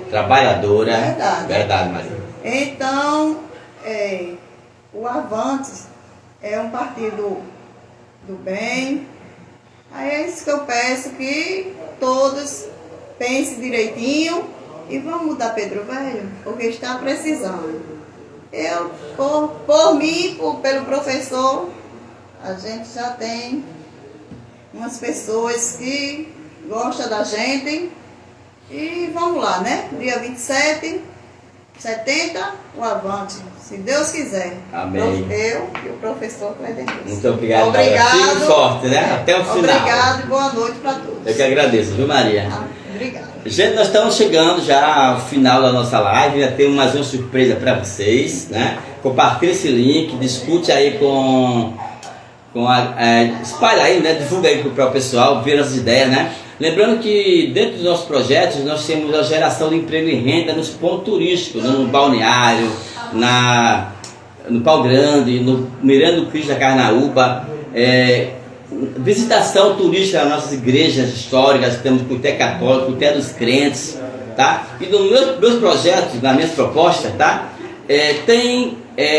trabalhadora. Verdade, Maria. Então, o Avantes é um partido do bem. Aí é isso que eu peço, que todos pensem direitinho e vamos mudar Pedro Velho, porque está precisando. Eu, por mim, pelo professor, a gente já tem umas pessoas que gostam da gente. E vamos lá, né? Dia 27, 70, o Avante, se Deus quiser. Amém. Eu e o professor Cledenilson. Muito obrigado, Obrigado. Maria. Firme e forte, né? Até o final. Obrigado e boa noite para todos. Eu que agradeço, viu, Maria? Amém. Obrigada. Gente, nós estamos chegando já ao final da nossa live, já temos mais uma surpresa para vocês, né? Compartilhe esse link, discute aí espalha aí, né? Divulga aí para o pessoal, ver as ideias, né? Lembrando que dentro dos nossos projetos nós temos a geração de emprego e renda nos pontos turísticos, no balneário, no Pau Grande, no Miranda do Cristo da Carnaúba, visitação turística nas nossas igrejas históricas, temos Cuité Católico, Cuité dos Crentes, tá? E nos meus projetos, nas minhas propostas, tá? Tem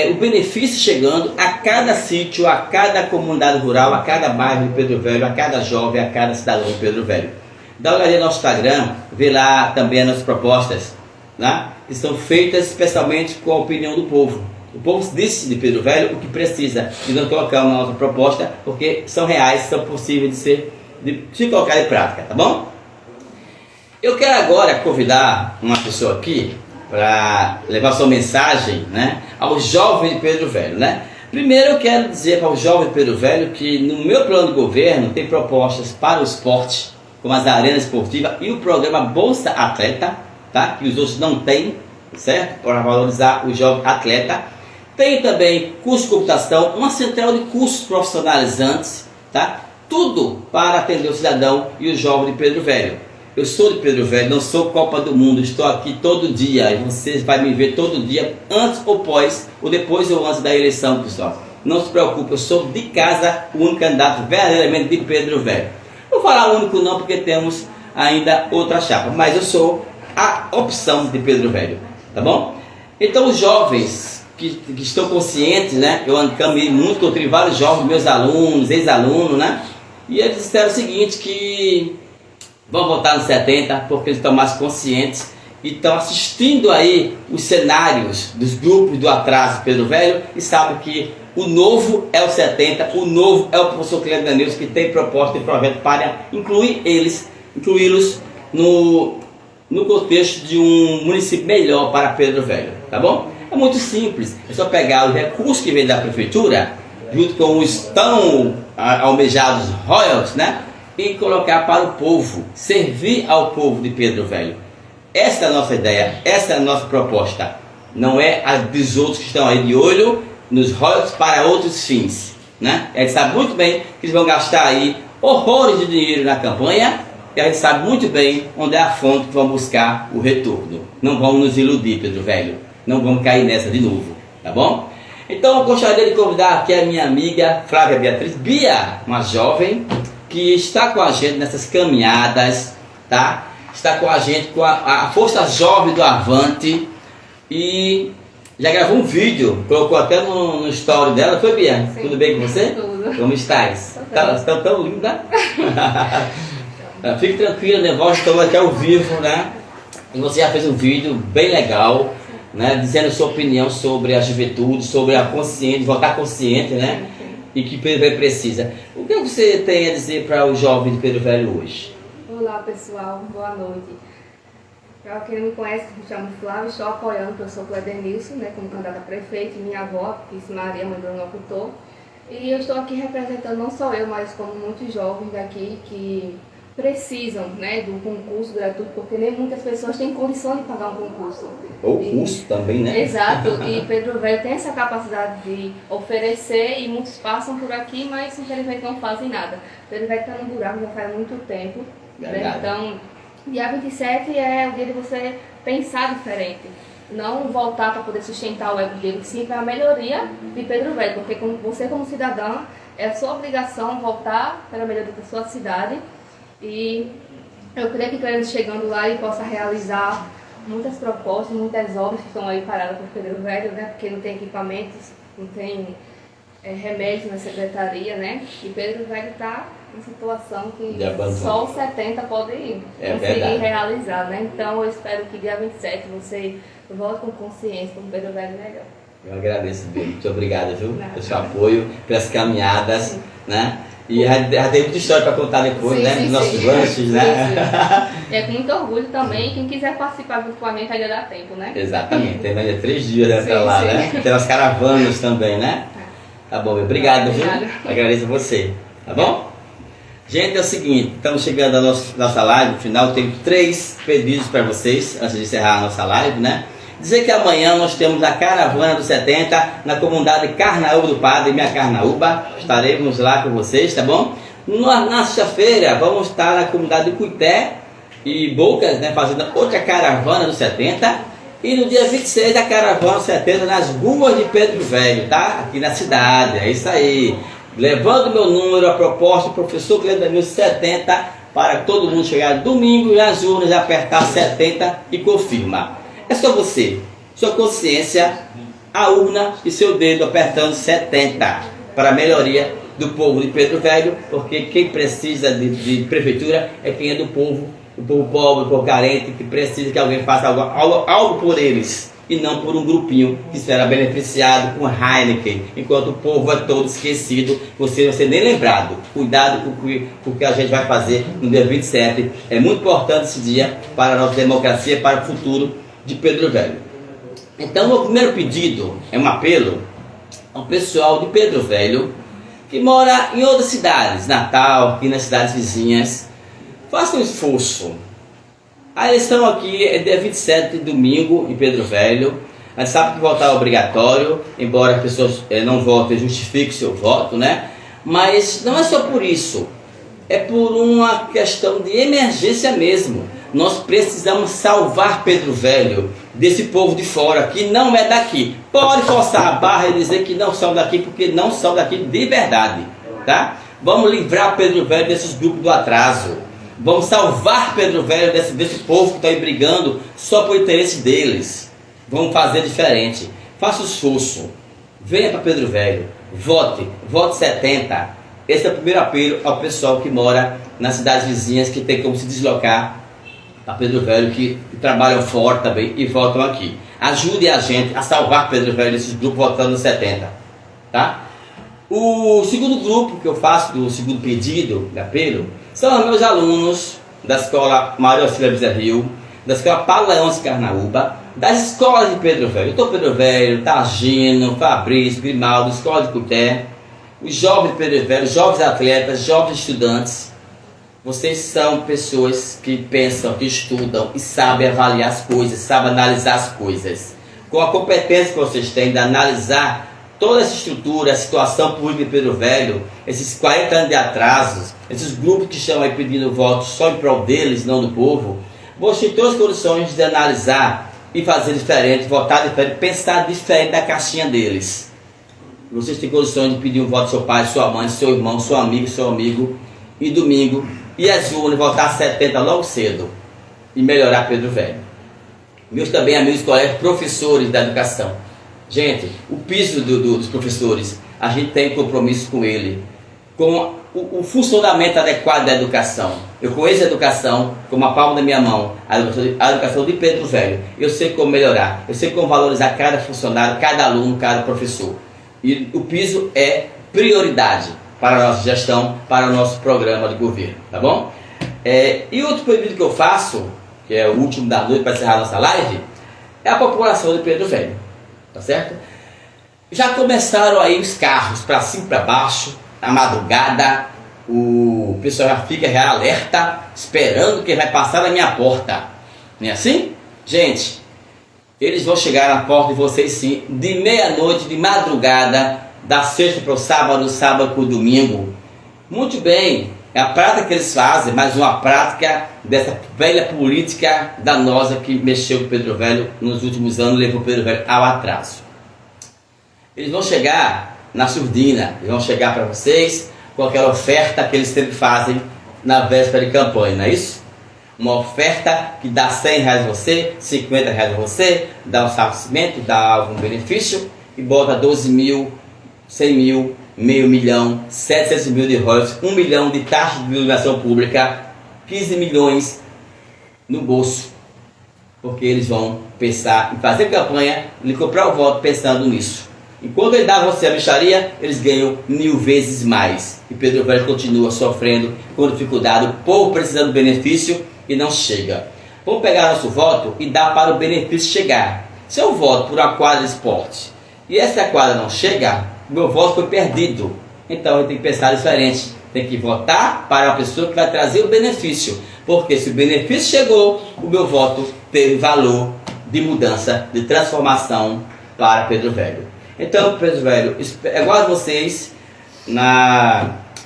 o benefício chegando a cada sítio, a cada comunidade rural, a cada bairro de Pedro Velho, a cada jovem, a cada cidadão de Pedro Velho. Dá uma olhadinha no nosso Instagram, vê lá também as nossas propostas, né? Que são feitas especialmente com a opinião do povo. O povo disse de Pedro Velho o que precisa e não colocar uma outra proposta, porque são reais, são possíveis de se colocar em prática, tá bom? Eu quero agora convidar uma pessoa aqui para levar sua mensagem, né, aos jovens de Pedro Velho, né? Primeiro eu quero dizer para os jovens de Pedro Velho que no meu plano de governo tem propostas para o esporte, como as arenas esportivas e o programa Bolsa Atleta, tá? Que os outros não têm, certo? Para valorizar o jovem atleta. Tem também curso de computação, uma central de cursos profissionalizantes, tá? Tudo para atender o cidadão e o jovem de Pedro Velho. Eu sou de Pedro Velho, não sou Copa do Mundo, estou aqui todo dia e vocês vão me ver todo dia, antes ou pós, ou depois ou antes da eleição, pessoal. Não se preocupe, eu sou de casa o único candidato verdadeiramente de Pedro Velho. Não vou falar único não, porque temos ainda outra chapa, mas eu sou a opção de Pedro Velho, tá bom? Então os jovens que estão conscientes, né? Eu caminhei muito, encontrei vários jovens, meus alunos, ex-alunos, né? E eles disseram o seguinte, que vão votar nos 70 porque eles estão mais conscientes e estão assistindo aí os cenários dos grupos do atraso de Pedro Velho e sabem que o novo é o 70, o novo é o professor Cleber Danilson, que tem proposta e projeto para incluí-los no contexto de um município melhor para Pedro Velho, tá bom? É muito simples, é só pegar os recursos que vem da prefeitura, junto com os tão almejados royalties, né? E colocar para o povo, servir ao povo de Pedro Velho. Essa é a nossa ideia, essa é a nossa proposta. Não é a dos outros que estão aí de olho nos royalties para outros fins, né? A gente sabe muito bem que eles vão gastar aí horrores de dinheiro na campanha e a gente sabe muito bem onde é a fonte que vão buscar o retorno. Não vamos nos iludir, Pedro Velho. Não vamos cair nessa de novo, tá bom? Então eu gostaria de convidar aqui a minha amiga Flávia Beatriz Bia, uma jovem que está com a gente nessas caminhadas, tá? Está com a gente com a Força Jovem do Avante e já gravou um vídeo, colocou até no story dela, foi, Bia? Sim. Tudo bem com você? Tudo. Como estás? Está tão linda. Fique tranquila, nervosa, estamos aqui ao vivo, né? E você já fez um vídeo bem legal, né? Dizendo a sua opinião sobre a juventude, sobre a consciente, votar consciente, né? E que Pedro Velho precisa. O que você tem a dizer para o jovem de Pedro Velho hoje? Olá pessoal, boa noite. Para quem não me conhece, me chamo Flávia, estou apoiando o professor Cleber Danilson, né, como candidata a prefeito, e minha avó, Cris Maria, mãe do meu locutor. E eu estou aqui representando não só eu, mas como muitos jovens daqui que precisam, né, do concurso gratuito, porque nem muitas pessoas têm condição de pagar um concurso. Ou curso também, né? Exato, e Pedro Velho tem essa capacidade de oferecer e muitos passam por aqui, mas infelizmente não fazem nada. Pedro Velho está no buraco já faz muito tempo, né? Então, dia 27 é o dia de você pensar diferente. Não voltar para poder sustentar o ego dele, sim para a melhoria de Pedro Velho, porque você como cidadã, é a sua obrigação voltar para a melhoria da sua cidade. E eu creio que ele chegando lá e possa realizar muitas propostas, muitas obras que estão aí paradas por Pedro Velho, né? Porque não tem equipamentos, não tem remédios na secretaria, né? E Pedro Velho está em situação que só o 70 pode conseguir realizar, né? Então eu espero que dia 27 você volte com consciência com Pedro Velho melhor. Eu agradeço, Bia. Muito obrigado, viu? Pelo seu apoio, pelas caminhadas, né? E já tem muita história para contar depois, né? Dos nossos lanches, né? É com muito orgulho também. Quem quiser participar virtualmente ainda dá tempo, né? Exatamente. Tem ainda 3 dias até lá, né? Tem as caravanas também, né? Tá bom, obrigado, viu? Agradeço a você, tá bom? Gente, é o seguinte, estamos chegando à nossa live, no final eu tenho 3 pedidos para vocês, antes de encerrar a nossa live, né? Dizer que amanhã nós temos a Caravana dos 70 na comunidade Carnaúba do Padre, minha Carnaúba, estaremos lá com vocês, tá bom? Na sexta-feira vamos estar na comunidade de Cuité e Bocas, né, fazendo outra Caravana dos 70, e no dia 26 a Caravana dos 70 nas ruas de Pedro Velho, tá? Aqui na cidade, é isso aí. Levando meu número, a proposta do professor Cleber Danilo 70, para todo mundo chegar domingo nas urnas, apertar 70 e confirma. É só você, sua consciência, a urna e seu dedo apertando 70 para a melhoria do povo de Pedro Velho, porque quem precisa de prefeitura é quem é do povo, o povo pobre, o povo carente, que precisa que alguém faça algo por eles. E não por um grupinho que será beneficiado com Heineken, enquanto o povo é todo esquecido, você não ser nem lembrado. Cuidado com o que a gente vai fazer no dia 27. É muito importante esse dia para a nossa democracia, para o futuro de Pedro Velho. Então, o primeiro pedido é um apelo ao pessoal de Pedro Velho que mora em outras cidades, Natal, aqui nas cidades vizinhas. Faça um esforço. A eleição aqui é dia 27 de domingo em Pedro Velho. A gente sabe que votar é obrigatório, embora as pessoas não votem, justifiquem seu voto, né? Mas não é só por isso, é por uma questão de emergência mesmo. Nós precisamos salvar Pedro Velho desse povo de fora que não é daqui. Pode forçar a barra e dizer que não são daqui, porque não são daqui de verdade, tá? Vamos livrar Pedro Velho desses grupos do atraso. Vamos salvar Pedro Velho desse povo que está aí brigando só por interesse deles. Vamos fazer diferente. Faça o esforço. Venha para Pedro Velho. Vote 70. Esse é o primeiro apelo ao pessoal que mora nas cidades vizinhas, que tem como se deslocar para Pedro Velho, que trabalham fora também e votam aqui. Ajude a gente a salvar Pedro Velho desses grupos votando no 70. Tá? O segundo grupo que eu faço, do segundo pedido de apelo, são os meus alunos da escola Maria Auxília Bezerril, da escola Paulo Leões Carnaúba, das escolas de Pedro Velho. Eu estou Pedro Velho, Targino, Fabrício, Grimaldo, Escola de Cuté, os jovens de Pedro Velho, jovens atletas, jovens estudantes. Vocês são pessoas que pensam, que estudam e sabem avaliar as coisas, sabem analisar as coisas. Com a competência que vocês têm de analisar toda essa estrutura, a situação política de Pedro Velho, esses 40 anos de atrasos, esses grupos que estão aí pedindo votos só em prol deles, não do povo, vocês têm todas as condições de analisar e fazer diferente, votar diferente, pensar diferente da caixinha deles. Vocês têm condições de pedir um voto do seu pai, sua mãe, seu irmão, seu amigo, e domingo, e as urnas, votar 70 logo cedo e melhorar Pedro Velho. Meus também amigos, colegas, professores da educação. Gente, o piso dos professores, a gente tem compromisso com ele, com o funcionamento adequado da educação. Eu conheço a educação como a palma da minha mão, a educação de Pedro Velho. Eu sei como melhorar, eu sei como valorizar cada funcionário, cada aluno, cada professor. E o piso é prioridade para a nossa gestão, para o nosso programa de governo, tá bom? E outro pedido que eu faço, que é o último da noite para encerrar a nossa live, é a população de Pedro Velho, tá certo? Já começaram aí os carros para cima e para baixo, na madrugada, o pessoal já fica alerta, esperando que vai passar na minha porta, não é assim? Gente, eles vão chegar na porta de vocês sim, de meia-noite, de madrugada, da sexta para o sábado, sábado para o domingo. Muito bem, é a prática que eles fazem, mas uma prática dessa velha política danosa que mexeu com o Pedro Velho nos últimos anos, levou o Pedro Velho ao atraso. Eles vão chegar na surdina, eles vão chegar para vocês com aquela oferta que eles sempre fazem na véspera de campanha, não é isso? Uma oferta que dá R$100 a você, R$50 a você, dá um satisfamento, dá algum benefício e bota 12 mil, 100 mil, meio milhão, 700 mil de royalties, 1 milhão de taxa de iluminação pública, 15 milhões no bolso, porque eles vão pensar em fazer campanha, em comprar o voto pensando nisso. Enquanto ele dá a você a mixaria, eles ganham 1000 vezes mais. E Pedro Velho continua sofrendo com dificuldade, o povo precisando do benefício e não chega. Vamos pegar nosso voto e dar para o benefício chegar. Se eu voto por uma quadra de esporte e essa quadra não chega, meu voto foi perdido. Então eu tenho que pensar diferente. tem que votar para a pessoa que vai trazer o benefício. Porque se o benefício chegou, o meu voto teve valor de mudança, de transformação para Pedro Velho. Então, Pedro Velho, aguardo vocês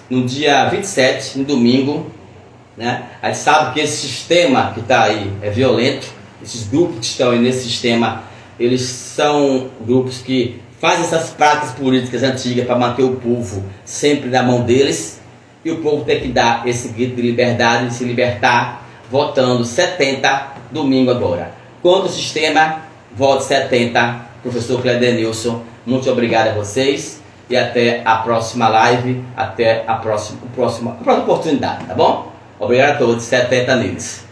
no dia 27, no domingo, né? A gente sabe que esse sistema que está aí é violento, esses grupos que estão aí nesse sistema, eles são grupos que fazem essas práticas políticas antigas para manter o povo sempre na mão deles, e o povo tem que dar esse grito de liberdade, de se libertar, votando 70 domingo agora. Contra o sistema, vote 70, professor Cledenilson. Muito obrigado a vocês e até a próxima live, até a próxima oportunidade, tá bom? Obrigado a todos, 70 neles.